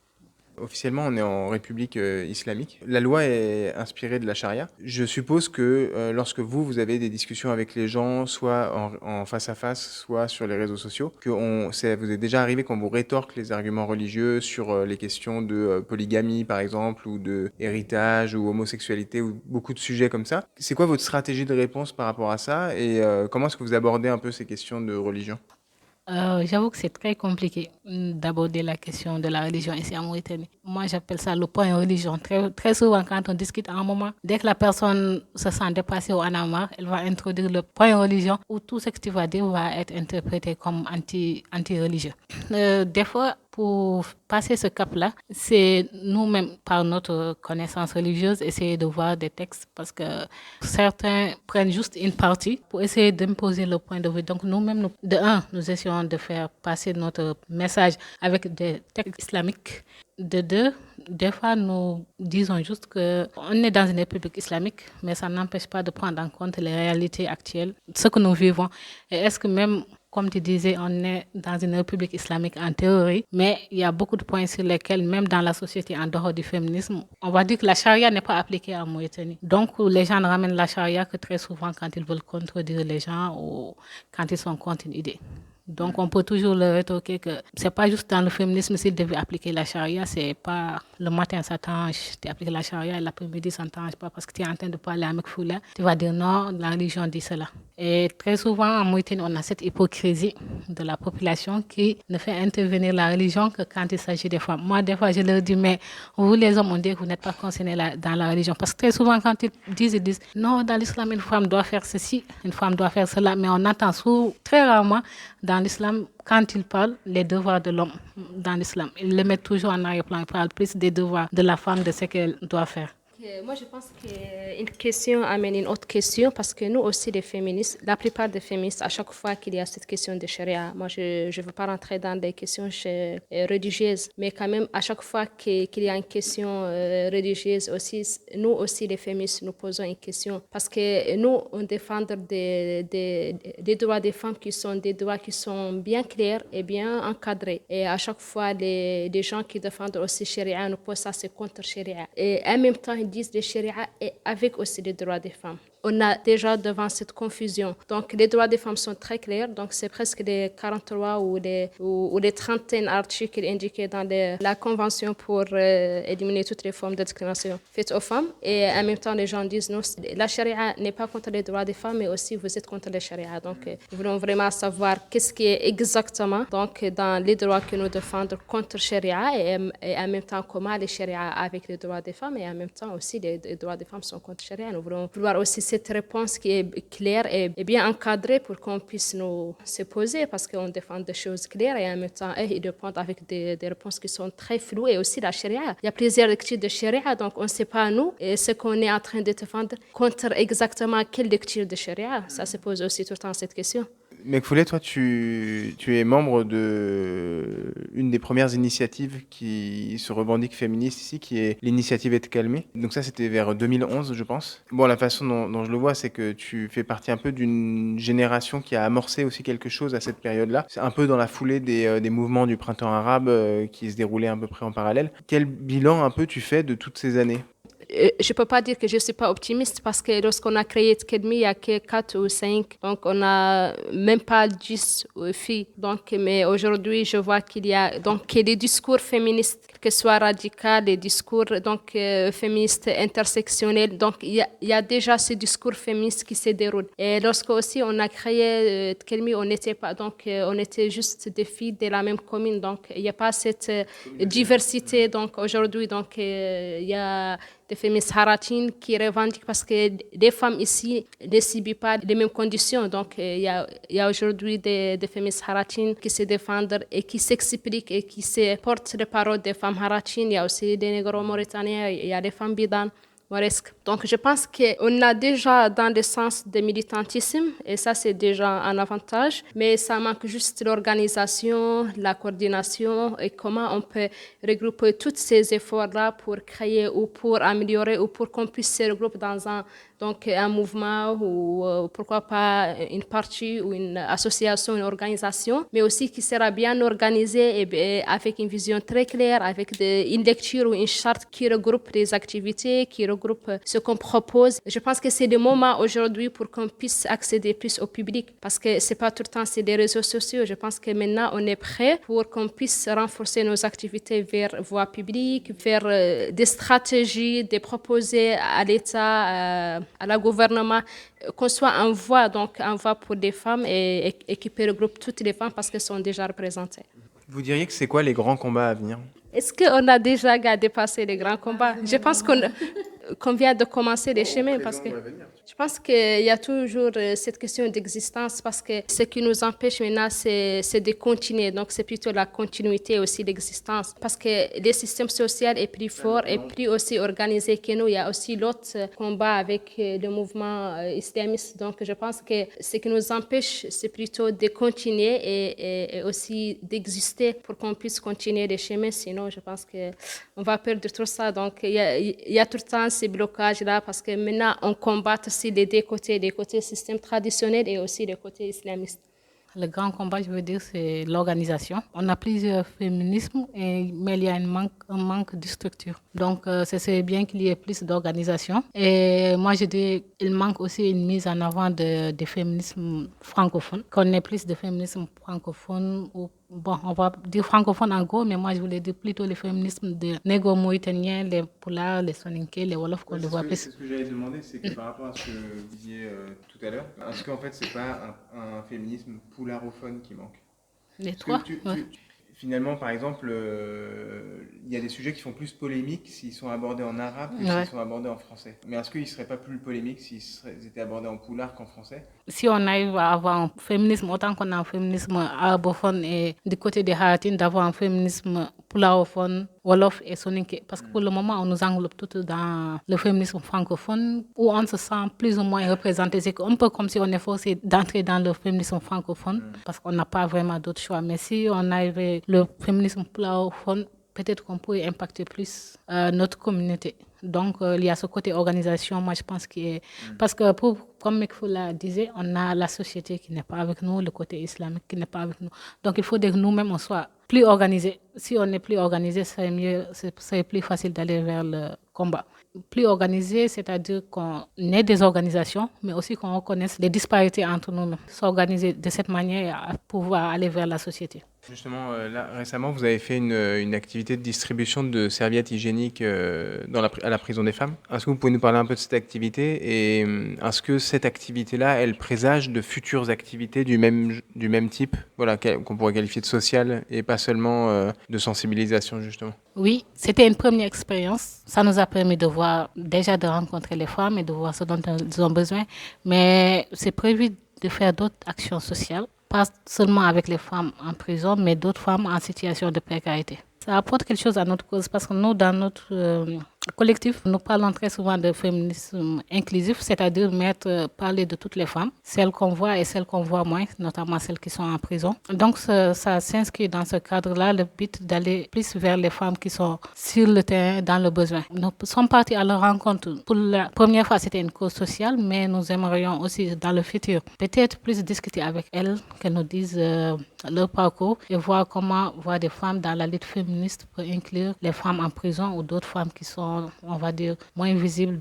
Officiellement, on est en République islamique. La loi est inspirée de la charia. Je suppose que lorsque vous avez des discussions avec les gens, soit en face à face, soit sur les réseaux sociaux, vous est déjà arrivé qu'on vous rétorque les arguments religieux sur les questions de polygamie, par exemple, ou de héritage, ou homosexualité, ou beaucoup de sujets comme ça. C'est quoi votre stratégie de réponse par rapport à ça et comment est-ce que vous abordez un peu ces questions de religion? J'avoue que c'est très compliqué d'aborder la question de la religion ici en Mauritanie. Moi, j'appelle ça le point religion. Très, très souvent, quand on discute à un moment, dès que la personne se sent dépassée ou en a marre, elle va introduire le point religion où tout ce que tu vas dire va être interprété comme anti-religieux. Des fois, pour passer ce cap-là, c'est nous-mêmes, par notre connaissance religieuse, essayer de voir des textes parce que certains prennent juste une partie pour essayer d'imposer le point de vue. Donc nous-mêmes, nous essayons de faire passer notre message avec des textes islamiques. De deux, des fois, nous disons juste qu'on est dans une république islamique, mais ça n'empêche pas de prendre en compte les réalités actuelles, ce que nous vivons. Et est-ce que même, comme tu disais, on est dans une république islamique en théorie, mais il y a beaucoup de points sur lesquels, même dans la société en dehors du féminisme, on va dire que la charia n'est pas appliquée en Mauritanie. Donc, les gens ne ramènent la charia que très souvent quand ils veulent contredire les gens ou quand ils sont contre une idée. Donc, on peut toujours le rétorquer que c'est pas juste dans le féminisme s'il devait appliquer la charia, c'est pas le matin ça t'arrange, tu appliques la charia et l'après-midi ça ne t'arrange pas parce que tu es en train de parler avec Foula. Tu vas dire non, la religion dit cela. Et très souvent, en Mauritanie, on a cette hypocrisie de la population qui ne fait intervenir la religion que quand il s'agit des femmes. Moi, des fois, je leur dis, mais vous, les hommes, on dit que vous n'êtes pas concernés dans la religion. Parce que très souvent, quand ils disent, non, dans l'islam, une femme doit faire ceci, une femme doit faire cela. Mais on entend très rarement dans l'islam, quand ils parlent, les devoirs de l'homme dans l'islam. Ils le mettent toujours en arrière-plan. Ils parlent plus des devoirs de la femme, de ce qu'elle doit faire. Moi, je pense qu'une question amène une autre question parce que nous aussi, les féministes, la plupart des féministes, à chaque fois qu'il y a cette question de charia, moi, je ne veux pas rentrer dans des questions religieuses, mais quand même, à chaque fois qu'il y a une question religieuse aussi, nous aussi, les féministes, nous posons une question parce que nous, on défend des droits des femmes qui sont des droits qui sont bien clairs et bien encadrés. Et à chaque fois, les gens qui défendent aussi charia nous posent ça, c'est contre charia. Et en même temps, ils disent les charia et avec aussi les droits des femmes. On a déjà devant cette confusion. Donc, les droits des femmes sont très clairs. Donc, c'est presque les 43 ou les trentaines articles indiqués dans la Convention pour éliminer toutes les formes de discrimination faites aux femmes. Et en même temps, les gens disent non, la charia n'est pas contre les droits des femmes, mais aussi vous êtes contre les charia. Donc, nous voulons vraiment savoir qu'est-ce qui est exactement donc, dans les droits que nous défendons contre charia et en même temps comment les charia avec les droits des femmes et en même temps aussi les droits des femmes sont contre charia. Nous voulons vouloir aussi cette réponse qui est claire et bien encadrée pour qu'on puisse nous se poser parce qu'on défend des choses claires et en même temps, ils répondent avec des réponses qui sont très floues et aussi la charia. Il y a plusieurs lectures de charia, donc on ne sait pas, nous, ce qu'on est en train de défendre contre exactement quelle lecture de charia. Ça se pose aussi tout le temps cette question. Mekfoulé, toi, tu es membre de une des premières initiatives qui se revendique féministe ici, qui est l'initiative Être Calmée. Donc ça, c'était vers 2011, je pense. Bon, la façon dont je le vois, c'est que tu fais partie un peu d'une génération qui a amorcé aussi quelque chose à cette période-là. C'est un peu dans la foulée des mouvements du printemps arabe qui se déroulaient à peu près en parallèle. Quel bilan un peu tu fais de toutes ces années ? Je ne peux pas dire que je ne suis pas optimiste parce que lorsqu'on a créé Tkedmi, il y a que 4 ou 5. Donc, on n'a même pas 10 filles. Donc, mais aujourd'hui, je vois qu'il y a donc, les discours féministes, que ce soit radicaux, les discours donc, féministes intersectionnels. Donc, il y a déjà ce discours féministe qui se déroule. Et lorsque aussi on a créé Tkedmi, on n'était pas, donc, on était juste des filles de la même commune. Donc, il n'y a pas cette diversité. Donc, aujourd'hui, donc, il y a des féministes haratines qui revendiquent parce que les femmes ici ne subissent pas les mêmes conditions. Donc, il y a aujourd'hui des féministes haratines qui se défendent et qui s'expliquent et qui se portent les paroles des femmes haratines. Il y a aussi des négro-mauritaniens, il y a des femmes bidanes. Donc, je pense qu'on a déjà dans le sens de militantisme, et ça, c'est déjà un avantage, mais ça manque juste l'organisation, la coordination et comment on peut regrouper tous ces efforts-là pour créer ou pour améliorer ou pour qu'on puisse se regrouper dans un mouvement ou pourquoi pas une partie ou une association, une organisation, mais aussi qui sera bien organisée et avec une vision très claire, avec une lecture ou une charte qui regroupe les activités, qui regroupe ce qu'on propose. Je pense que c'est le moment aujourd'hui pour qu'on puisse accéder plus au public parce que c'est pas tout le temps, c'est des réseaux sociaux. Je pense que maintenant, on est prêt pour qu'on puisse renforcer nos activités vers voie publique, vers des stratégies, de proposer à l'État, à la gouvernement, qu'on soit en voie pour des femmes et qui peut regrouper toutes les femmes parce qu'elles sont déjà représentées. Vous diriez que c'est quoi les grands combats à venir ? Est-ce qu'on a déjà dépassé les grands combats ? Je pense qu'on vient de commencer les chemins parce que je pense qu'il y a toujours cette question d'existence parce que ce qui nous empêche maintenant, c'est de continuer. Donc, c'est plutôt la continuité aussi d'existence parce que le système social est plus fort et plus aussi organisé que nous. Il y a aussi l'autre combat avec le mouvement islamiste. Donc, je pense que ce qui nous empêche, c'est plutôt de continuer et aussi d'exister pour qu'on puisse continuer les chemins. Sinon, je pense qu'on va perdre tout ça. Donc, il y a tout le temps ces blocages-là parce que maintenant, on combat aussi les deux côtés système traditionnel et aussi le côté islamiste. Le grand combat, je veux dire, c'est l'organisation. On a plusieurs féminismes, mais il y a un manque de structure. Donc, c'est bien qu'il y ait plus d'organisation. Et moi, je dis qu'il manque aussi une mise en avant des féminismes francophones, qu'on ait plus de féminisme francophone ou bon, on va dire francophone en gros, mais moi je voulais dire plutôt le féminisme de négo-mauritaniens, les Pulaars, les Soninké, les Wolofs qu'on le voit plus. C'est ce que j'allais demander, c'est que par rapport à ce que vous disiez tout à l'heure, est-ce qu'en fait c'est pas un féminisme poularophone qui manque? Les trois. Finalement, par exemple, il y a des sujets qui font plus polémique s'ils sont abordés en arabe que s'ils sont abordés en français. Mais est-ce qu'ils ne seraient pas plus polémiques s'ils étaient abordés en poulard qu'en français? Si on arrive à avoir un féminisme, autant qu'on a un féminisme arabophone et du côté des Haratines, d'avoir un féminisme poularophone, Wolof et Soninké. Parce que pour le moment, on nous englobe tout dans le féminisme francophone où on se sent plus ou moins représenté. C'est un peu comme si on est forcé d'entrer dans le féminisme francophone parce qu'on n'a pas vraiment d'autre choix. Mais si on arrive le féminisme poularophone, peut-être qu'on pourrait impacter plus notre communauté. Donc, il y a ce côté organisation, moi je pense parce que comme Mekfoula disait, on a la société qui n'est pas avec nous, le côté islamique qui n'est pas avec nous. Donc, il faut que nous-mêmes, on soit plus organisés. Si on est plus organisé, c'est plus facile d'aller vers le combat. Plus organisé, c'est-à-dire qu'on ait des organisations, mais aussi qu'on reconnaisse les disparités entre nous-mêmes. S'organiser de cette manière à pouvoir aller vers la société. Justement, là, récemment, vous avez fait une activité de distribution de serviettes hygiéniques à la prison des femmes. Est-ce que vous pouvez nous parler un peu de cette activité et est-ce que cette activité-là, elle présage de futures activités du même type, voilà, qu'on pourrait qualifier de sociales et pas seulement de sensibilisation, justement? Oui, c'était une première expérience. Ça nous a permis de rencontrer les femmes et de voir ce dont elles ont besoin. Mais c'est prévu de faire d'autres actions sociales. Pas seulement avec les femmes en prison, mais d'autres femmes en situation de précarité. Ça apporte quelque chose à notre cause parce que nous, dans notre collectif, nous parlons très souvent de féminisme inclusif, c'est-à-dire parler de toutes les femmes, celles qu'on voit et celles qu'on voit moins, notamment celles qui sont en prison. Donc, ça s'inscrit dans ce cadre-là, le but d'aller plus vers les femmes qui sont sur le terrain, dans le besoin. Nous sommes partis à leur rencontre. Pour la première fois, c'était une cause sociale, mais nous aimerions aussi, dans le futur, peut-être plus discuter avec elles, qu'elles nous disent leur parcours et voir comment voir des femmes dans la lutte féministe pour inclure les femmes en prison ou d'autres femmes qui sont, on va dire, moins visibles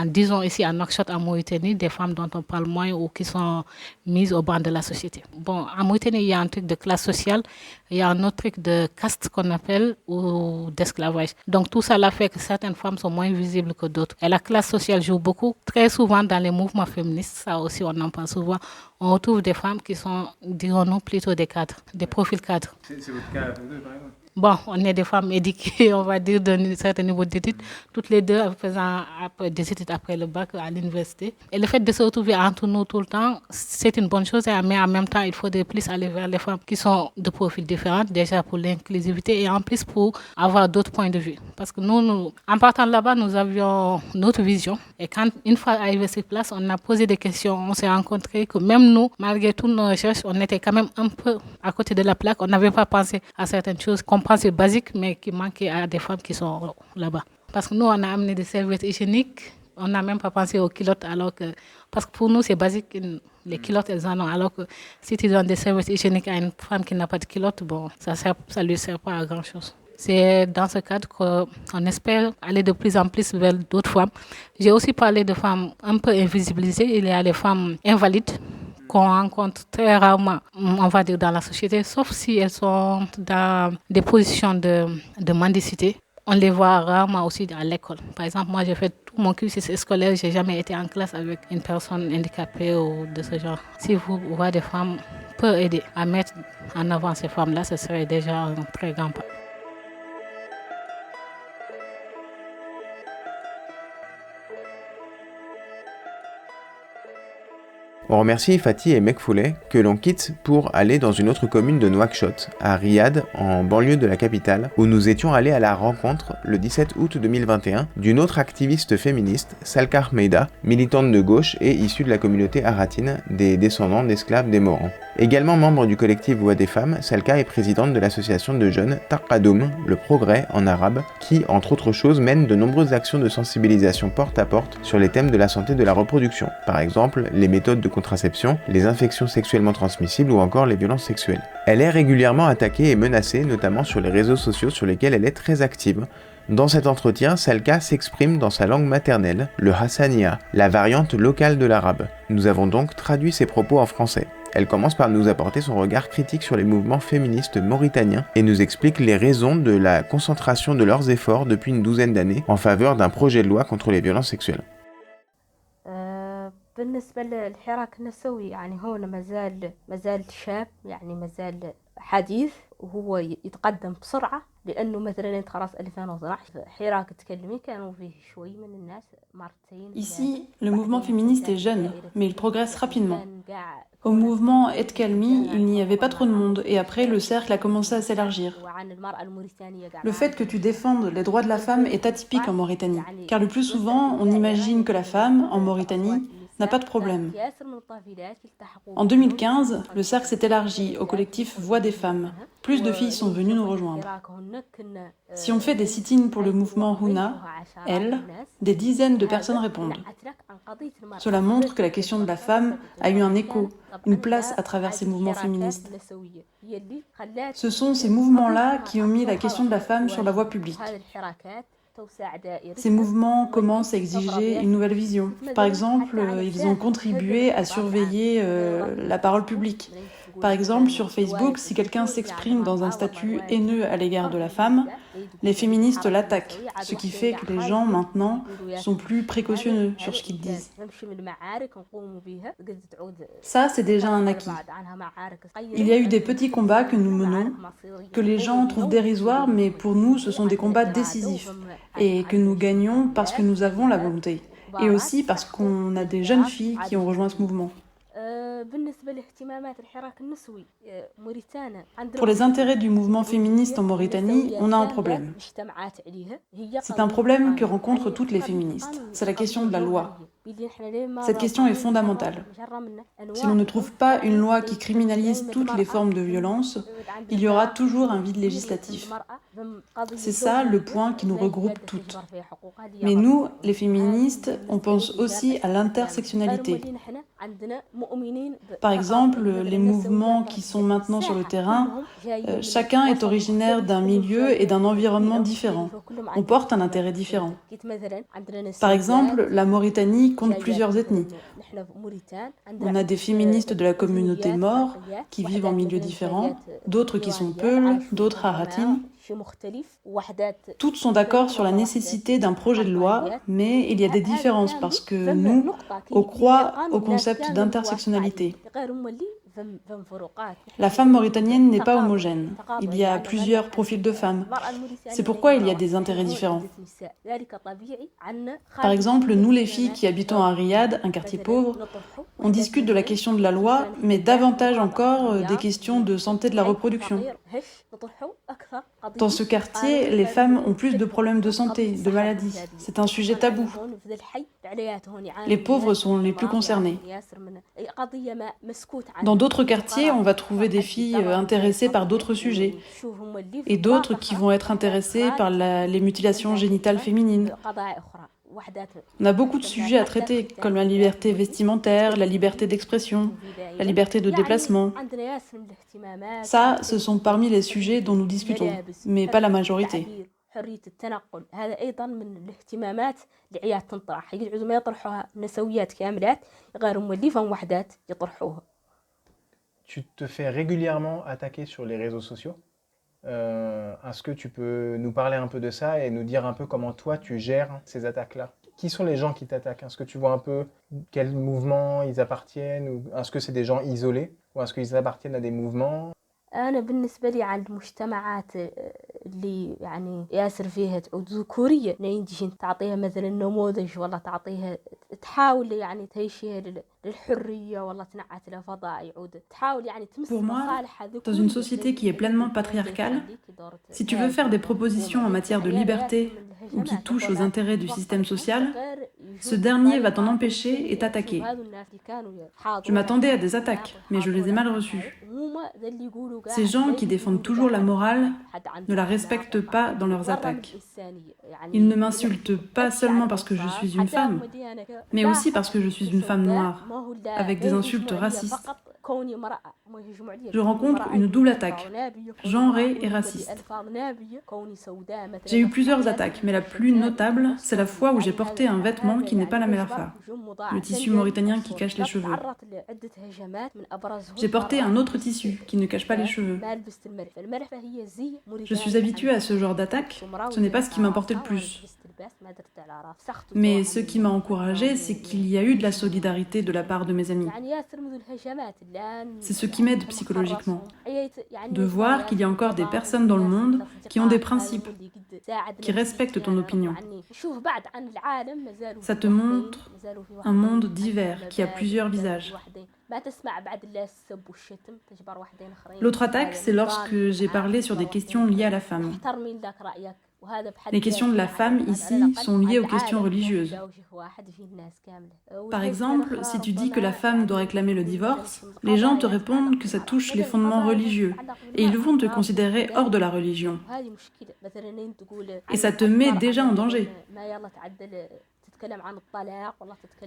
disons ici à Nouakchott, en Mauritanie, des femmes dont on parle moins ou qui sont mises au banc de la société. Bon, en Mauritanie, il y a un truc de classe sociale, il y a un autre truc de caste qu'on appelle ou d'esclavage. Donc tout ça là fait que certaines femmes sont moins visibles que d'autres. Et la classe sociale joue beaucoup. Très souvent dans les mouvements féministes, ça aussi on en parle souvent, on retrouve des femmes qui sont, dirons-nous, plutôt des cadres, des profils cadres. C'est votre cas à vous deux, par exemple? Bon, on est des femmes éduquées, on va dire, d'un certain niveau d'études, toutes les deux faisant des études après le bac à l'université. Et le fait de se retrouver entre nous tout le temps, c'est une bonne chose, mais en même temps, il faudrait plus aller vers les femmes qui sont de profils différents, déjà pour l'inclusivité et en plus pour avoir d'autres points de vue. Parce que nous, en partant là-bas, nous avions notre vision. Et quand, une fois arrivé sur place, on a posé des questions, on s'est rencontrés que même nous, malgré toutes nos recherches, on était quand même un peu à côté de la plaque. On n'avait pas pensé à certaines choses qu'on pensait basiques, mais qui manquaient à des femmes qui sont là-bas. Parce que nous, on a amené des serviettes hygiéniques. On n'a même pas pensé aux culottes, parce que pour nous, c'est basique. Les culottes, elles en ont. Alors que si tu donnes des serviettes hygiéniques à une femme qui n'a pas de culotte, bon, ça ne lui sert pas à grand-chose. C'est dans ce cadre qu'on espère aller de plus en plus vers d'autres femmes. J'ai aussi parlé de femmes un peu invisibilisées. Il y a les femmes invalides qu'on rencontre très rarement, on va dire, dans la société, sauf si elles sont dans des positions de mendicité. On les voit rarement aussi à l'école. Par exemple, moi, j'ai fait tout mon cursus scolaire, je n'ai jamais été en classe avec une personne handicapée ou de ce genre. Si vous voyez des femmes, peut aider à mettre en avant ces femmes-là, ce serait déjà un très grand pas. On remercie Fatih et Mekfoulé que l'on quitte pour aller dans une autre commune de Nouakchott, à Riyad, en banlieue de la capitale, où nous étions allés à la rencontre, le 17 août 2021, d'une autre activiste féministe, Salka Ahmeida, militante de gauche et issue de la communauté haratine, des descendants d'esclaves des Morans. Également membre du collectif Voix des femmes, Salka est présidente de l'association de jeunes Taqadoum, le progrès en arabe, qui, entre autres choses, mène de nombreuses actions de sensibilisation porte à porte sur les thèmes de la santé de la reproduction. Par exemple, les méthodes de contraception, les infections sexuellement transmissibles ou encore les violences sexuelles. Elle est régulièrement attaquée et menacée, notamment sur les réseaux sociaux sur lesquels elle est très active. Dans cet entretien, Salka s'exprime dans sa langue maternelle, le hassania, la variante locale de l'arabe. Nous avons donc traduit ses propos en français. Elle commence par nous apporter son regard critique sur les mouvements féministes mauritaniens et nous explique les raisons de la concentration de leurs efforts depuis une douzaine d'années en faveur d'un projet de loi contre les violences sexuelles. بالنسبة للحراك النسوي يعني هو ما زال شاب يعني ما زال حديث وهو يتقدم بسرعة لأنه مثلا انت خلاص 2012 حراك تكلمي كانوا فيه شوي من الناس مرتين. Ici, le mouvement féministe est jeune, mais il progresse rapidement. Au mouvement Etkelmi, il n'y avait pas trop de monde, et après, le cercle a commencé à s'élargir. Le fait que tu défendes les droits de la femme est atypique en Mauritanie, car le plus souvent, on imagine que la femme, en Mauritanie, n'a pas de problème. En 2015, le cercle s'est élargi au collectif Voix des femmes. Plus de filles sont venues nous rejoindre. Si on fait des sit-ins pour le mouvement Huna, des dizaines de personnes répondent. Cela montre que la question de la femme a eu un écho, une place à travers ces mouvements féministes. Ce sont ces mouvements-là qui ont mis la question de la femme sur la voie publique. Ces mouvements commencent à exiger une nouvelle vision. Par exemple, ils ont contribué à surveiller la parole publique. Par exemple, sur Facebook, si quelqu'un s'exprime dans un statut haineux à l'égard de la femme, les féministes l'attaquent, ce qui fait que les gens, maintenant, sont plus précautionneux sur ce qu'ils disent. Ça, c'est déjà un acquis. Il y a eu des petits combats que nous menons, que les gens trouvent dérisoires, mais pour nous, ce sont des combats décisifs, et que nous gagnons parce que nous avons la volonté, et aussi parce qu'on a des jeunes filles qui ont rejoint ce mouvement. Pour les intérêts du mouvement féministe en Mauritanie, on a un problème. C'est un problème que rencontrent toutes les féministes. C'est la question de la loi. Cette question est fondamentale. Si l'on ne trouve pas une loi qui criminalise toutes les formes de violence, il y aura toujours un vide législatif. C'est ça le point qui nous regroupe toutes. Mais nous, les féministes, on pense aussi à l'intersectionnalité. Par exemple, les mouvements qui sont maintenant sur le terrain, chacun est originaire d'un milieu et d'un environnement différent. On porte un intérêt différent. Par exemple, la Mauritanie compte plusieurs ethnies. On a des féministes de la communauté Maure qui vivent en milieux différents, d'autres qui sont Peuls, d'autres Haratines. Toutes sont d'accord sur la nécessité d'un projet de loi, mais il y a des différences parce que nous, on croit au concept d'intersectionnalité. La femme mauritanienne n'est pas homogène. Il y a plusieurs profils de femmes. C'est pourquoi il y a des intérêts différents. Par exemple, nous les filles qui habitons à Riyad, un quartier pauvre, on discute de la question de la loi, mais davantage encore des questions de santé de la reproduction. Dans ce quartier, les femmes ont plus de problèmes de santé, de maladies. C'est un sujet tabou. Les pauvres sont les plus concernés. Dans d'autres quartiers, on va trouver des filles intéressées par d'autres sujets et d'autres qui vont être intéressées par les mutilations génitales féminines. On a beaucoup de sujets à traiter, comme la liberté vestimentaire, la liberté d'expression, la liberté de déplacement. Ça, ce sont parmi les sujets dont nous discutons, mais pas la majorité. Tu te fais régulièrement attaquer sur les réseaux sociaux. Est-ce que tu peux nous parler un peu de ça et nous dire un peu comment toi tu gères ces attaques-là? Qui sont les gens qui t'attaquent? Est-ce que tu vois un peu quel mouvement ils appartiennent? Ou est-ce que c'est des gens isolés? Ou est-ce qu'ils appartiennent à des mouvements? أنا بالنسبة لي على المجتمعات اللي يعني ياسر فيها تعود ذكورية نيجي تعطيها مثلا نموذج ولا تعطيها تحاول يعني تعيشها للحرية ولا تنعت لها فضاء يعود تحاول يعني تمس مصالحها ذكورية. Dans une société qui est pleinement patriarcale, si tu veux faire des propositions en matière de liberté ou qui touchent aux intérêts du système social, ce dernier va t'en empêcher et t'attaquer. Je m'attendais à des attaques, mais je les ai mal reçues. Ces gens qui défendent toujours la morale ne la respectent pas dans leurs attaques. Ils ne m'insultent pas seulement parce que je suis une femme, mais aussi parce que je suis une femme noire, avec des insultes racistes. Je rencontre une double attaque, genrée et raciste. J'ai eu plusieurs attaques, mais la plus notable, c'est la fois où j'ai porté un vêtement qui n'est pas la melfa, le tissu mauritanien qui cache les cheveux. J'ai porté un autre tissu qui ne cache pas les cheveux. Je suis habituée à ce genre d'attaque, ce n'est pas ce qui m'importait le plus. Mais ce qui m'a encouragée, c'est qu'il y a eu de la solidarité de la part de mes amis. C'est ce qui m'aide psychologiquement, de voir qu'il y a encore des personnes dans le monde qui ont des principes, qui respectent ton opinion. Ça te montre un monde divers qui a plusieurs visages. L'autre attaque, c'est lorsque j'ai parlé sur des questions liées à la femme. Les questions de la femme ici sont liées aux questions religieuses. Par exemple, si tu dis que la femme doit réclamer le divorce, les gens te répondent que ça touche les fondements religieux et ils vont te considérer hors de la religion. Et ça te met déjà en danger.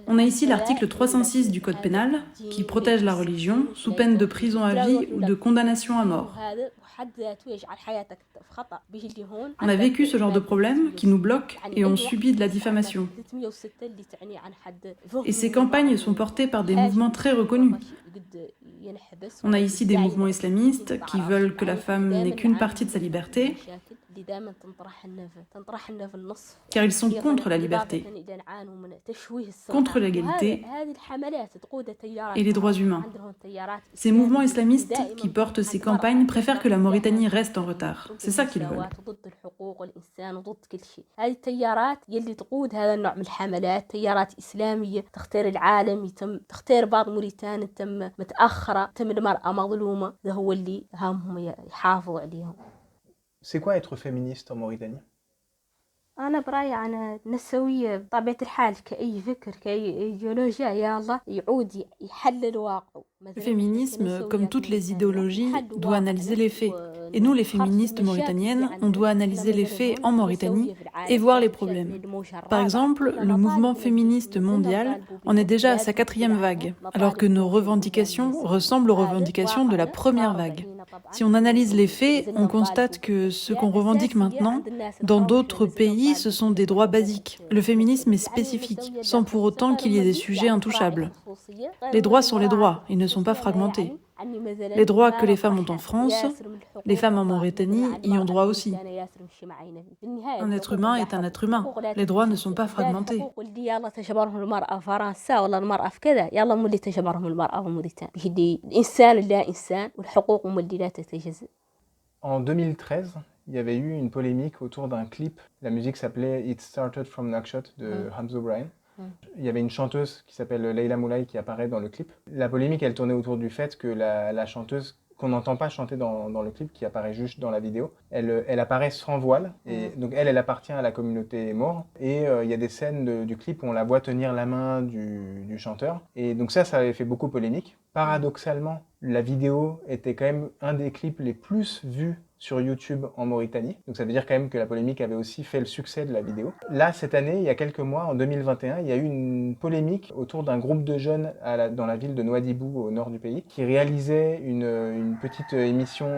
On a ici l'article 306 du Code pénal qui protège la religion sous peine de prison à vie ou de condamnation à mort. On a vécu ce genre de problème qui nous bloque et on subit de la diffamation. Et ces campagnes sont portées par des mouvements très reconnus. On a ici des mouvements islamistes qui veulent que la femme n'ait qu'une partie de sa liberté, car ils sont contre la liberté, contre l'égalité et les droits humains. Ces mouvements islamistes qui portent ces campagnes préfèrent que la Mauritanie reste en retard. C'est ça qu'ils veulent. C'est quoi être féministe en Mauritanie? أنا برأيي أنا نسوية بطبيعة الحال كأي فكر كأي إيديولوجيا يا الله يعود يحلل الواقع. Le féminisme, comme toutes les idéologies, doit analyser les faits. Et nous, les féministes mauritaniennes, on doit analyser les faits en Mauritanie et voir les problèmes. Par exemple, le mouvement féministe mondial en est déjà à sa 4e vague, alors que nos revendications ressemblent aux revendications de la première vague. Si on analyse les faits, on constate que ce qu'on revendique maintenant, dans d'autres pays, ce sont des droits basiques. Le féminisme est spécifique, sans pour autant qu'il y ait des sujets intouchables. Les droits sont les droits, ils ne sont pas fragmentés. Les droits que les femmes ont en France, les femmes en Mauritanie y ont droit aussi. Un être humain est un être humain. Les droits ne sont pas fragmentés. En 2013, il y avait eu une polémique autour d'un clip. La musique s'appelait It Started from Nouakchott de Hamza O'Brien. Il y avait une chanteuse qui s'appelle Leila Moulay qui apparaît dans le clip. La polémique, elle tournait autour du fait que la chanteuse, qu'on n'entend pas chanter dans le clip, qui apparaît juste dans la vidéo, elle apparaît sans voile. Et donc elle appartient à la communauté maure. Et il y a des scènes du clip où on la voit tenir la main du chanteur. Et donc ça avait fait beaucoup polémique. Paradoxalement, la vidéo était quand même un des clips les plus vus sur YouTube en Mauritanie. Donc ça veut dire quand même que la polémique avait aussi fait le succès de la vidéo. Là, cette année, il y a quelques mois, en 2021, il y a eu une polémique autour d'un groupe de jeunes dans la ville de Nouadhibou, au nord du pays, qui réalisait une petite émission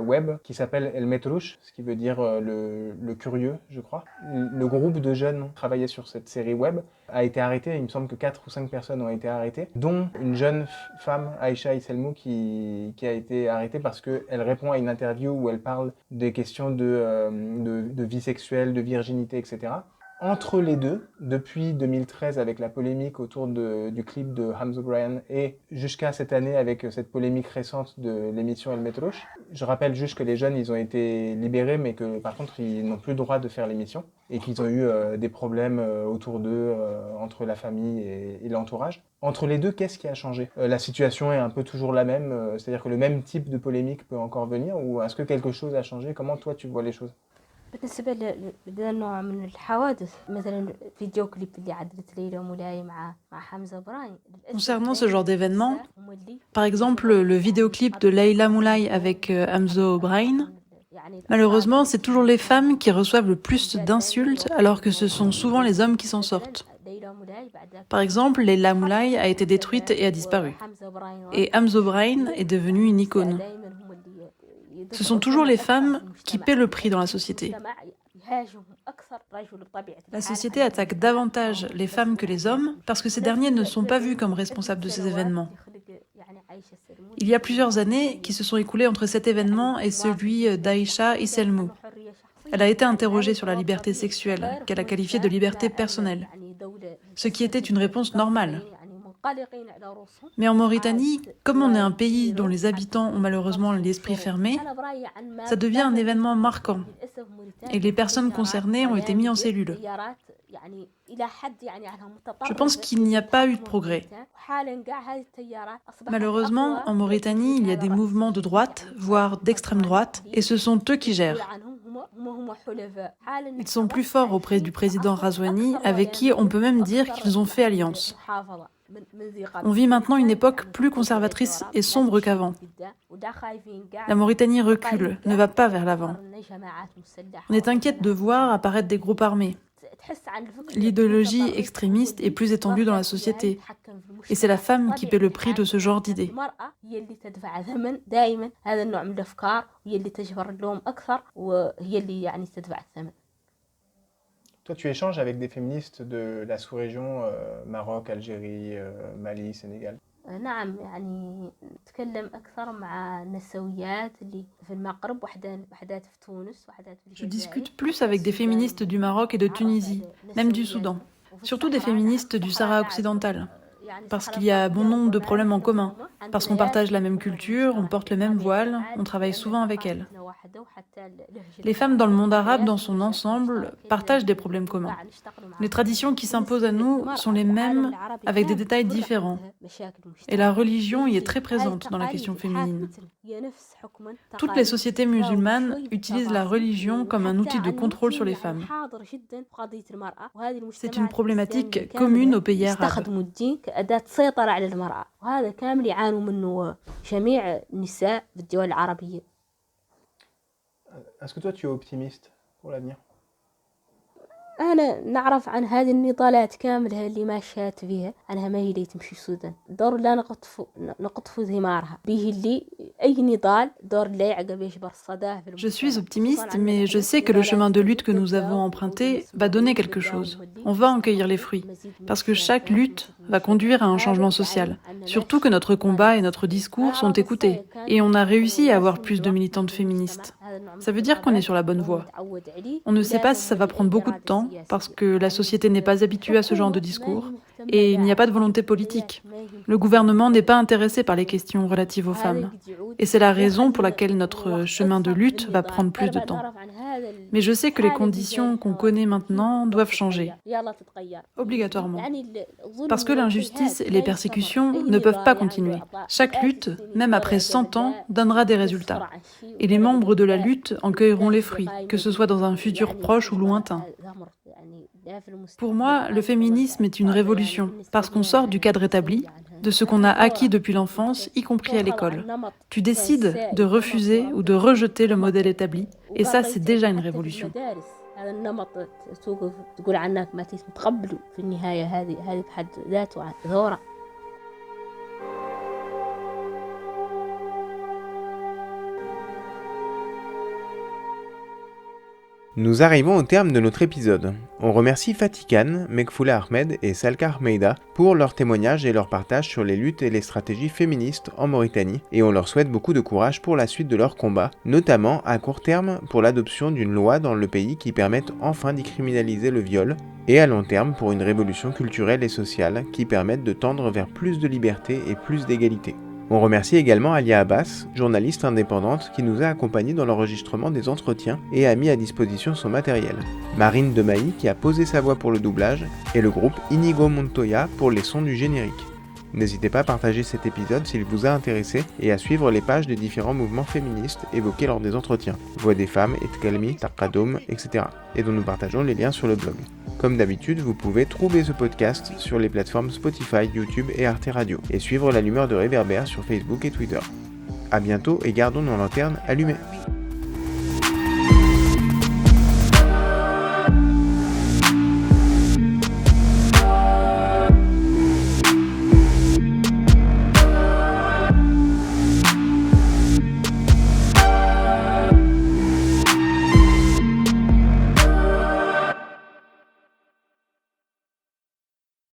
web qui s'appelle El Metrouche, ce qui veut dire le curieux, je crois. Le groupe de jeunes qui travaillait sur cette série web a été arrêté. Il me semble que 4 ou 5 personnes ont été arrêtées, dont une jeune femme, Aïcha Isselmou, qui a été arrêtée parce qu'elle répond à une interview où elle parle des questions de vie sexuelle, de virginité, etc. Entre les deux, depuis 2013 avec la polémique autour du clip de Hamza O'Brien et jusqu'à cette année avec cette polémique récente de l'émission El Metrouche, je rappelle juste que les jeunes, ils ont été libérés, mais que par contre, ils n'ont plus le droit de faire l'émission et qu'ils ont eu des problèmes autour d'eux, entre la famille et l'entourage. Entre les deux, qu'est-ce qui a changé? La situation est un peu toujours la même, c'est-à-dire que le même type de polémique peut encore venir, ou est-ce que quelque chose a changé? Comment toi tu vois les choses? بالنسبة لهذا النوع من الحوادث مثلا فيديو كليب اللي عدلت ليلى مولاي مع حمزة براين. Concernant ce genre d'événement, par exemple le vidéoclip de Leila Moulay avec Hamza O'Brien, malheureusement c'est toujours les femmes qui reçoivent le plus d'insultes alors que ce sont souvent les hommes qui s'en sortent. Par exemple, Leila Moulay a été détruite et a disparu. Et Hamza Brahim est devenu une icône. Ce sont toujours les femmes qui paient le prix dans la société. La société attaque davantage les femmes que les hommes parce que ces derniers ne sont pas vus comme responsables de ces événements. Il y a plusieurs années qui se sont écoulées entre cet événement et celui d'Aïcha Isselmou. Elle a été interrogée sur la liberté sexuelle, qu'elle a qualifiée de liberté personnelle, ce qui était une réponse normale. Mais en Mauritanie, comme on est un pays dont les habitants ont malheureusement l'esprit fermé, ça devient un événement marquant. Et les personnes concernées ont été mises en cellule. Je pense qu'il n'y a pas eu de progrès. Malheureusement, en Mauritanie, il y a des mouvements de droite, voire d'extrême droite, et ce sont eux qui gèrent. Ils sont plus forts auprès du président Razouani, avec qui on peut même dire qu'ils ont fait alliance. On vit maintenant une époque plus conservatrice et sombre qu'avant. La Mauritanie recule, ne va pas vers l'avant. On est inquiète de voir apparaître des groupes armés. L'idéologie extrémiste est plus étendue dans la société. Et c'est la femme qui paie le prix de ce genre d'idées. Toi, tu échanges avec des féministes de la sous-région, Maroc, Algérie, Mali, Sénégal. نعم يعني نتكلم أكثر مع النسويات اللي في المغرب وحدات في تونس وحدات في Je discute plus avec des féministes du Maroc et de Tunisie, même du Soudan. Surtout des féministes du Sahara occidental. Parce qu'il y a bon nombre de problèmes en commun. Parce qu'on partage la même culture, on porte le même voile, on travaille souvent avec elles. Les femmes dans le monde arabe, dans son ensemble, partagent des problèmes communs. Les traditions qui s'imposent à nous sont les mêmes, avec des détails différents. Et la religion y est très présente dans la question féminine. Toutes les sociétés musulmanes utilisent la religion comme un outil de contrôle sur les femmes. C'est une problématique commune aux pays arabes. Est-ce que toi, tu es optimiste pour l'avenir ? أنا نعرف عن هذه النضالات كاملها اللي ماشيات فيها عنها ما هي اللي تمشي السودان دور لا نقطف ثمارها به اللي أي نضال دور لا يعقب يجبر الصداه. Je suis optimiste, mais je sais que le chemin de lutte que nous avons emprunté va donner quelque chose. On va en cueillir les fruits, parce que chaque lutte va conduire à un changement social. Surtout que notre combat et notre discours sont écoutés, et on a réussi à avoir plus de militantes féministes. Ça veut dire qu'on est sur la bonne voie. On ne sait pas si ça va prendre beaucoup de temps, parce que la société n'est pas habituée à ce genre de discours, et il n'y a pas de volonté politique. Le gouvernement n'est pas intéressé par les questions relatives aux femmes. Et c'est la raison pour laquelle notre chemin de lutte va prendre plus de temps. Mais je sais que les conditions qu'on connaît maintenant doivent changer. Obligatoirement. Parce que l'injustice et les persécutions ne peuvent pas continuer. Chaque lutte, même après 100 ans, donnera des résultats. Et les membres de la lutte en cueilleront les fruits, que ce soit dans un futur proche ou lointain. Pour moi, le féminisme est une révolution, parce qu'on sort du cadre établi, de ce qu'on a acquis depuis l'enfance, y compris à l'école. Tu décides de refuser ou de rejeter le modèle établi, et ça, c'est déjà une révolution. Nous arrivons au terme de notre épisode. On remercie Fatih Khan, Mekfoula Ahmed et Salka Ahmeida pour leurs témoignages et leur partage sur les luttes et les stratégies féministes en Mauritanie, et on leur souhaite beaucoup de courage pour la suite de leur combat, notamment à court terme pour l'adoption d'une loi dans le pays qui permette enfin d'y criminaliser le viol, et à long terme pour une révolution culturelle et sociale qui permette de tendre vers plus de liberté et plus d'égalité. On remercie également Alia Abbas, journaliste indépendante qui nous a accompagnés dans l'enregistrement des entretiens et a mis à disposition son matériel. Marine Demailly qui a posé sa voix pour le doublage et le groupe Inigo Montoya pour les sons du générique. N'hésitez pas à partager cet épisode s'il vous a intéressé et à suivre les pages des différents mouvements féministes évoqués lors des entretiens, Voix des femmes, Etkalmi, Taqadoum, etc. et dont nous partageons les liens sur le blog. Comme d'habitude, vous pouvez trouver ce podcast sur les plateformes Spotify, YouTube et Arte Radio et suivre la lumière de Réverbère sur Facebook et Twitter. A bientôt et gardons nos lanternes allumées.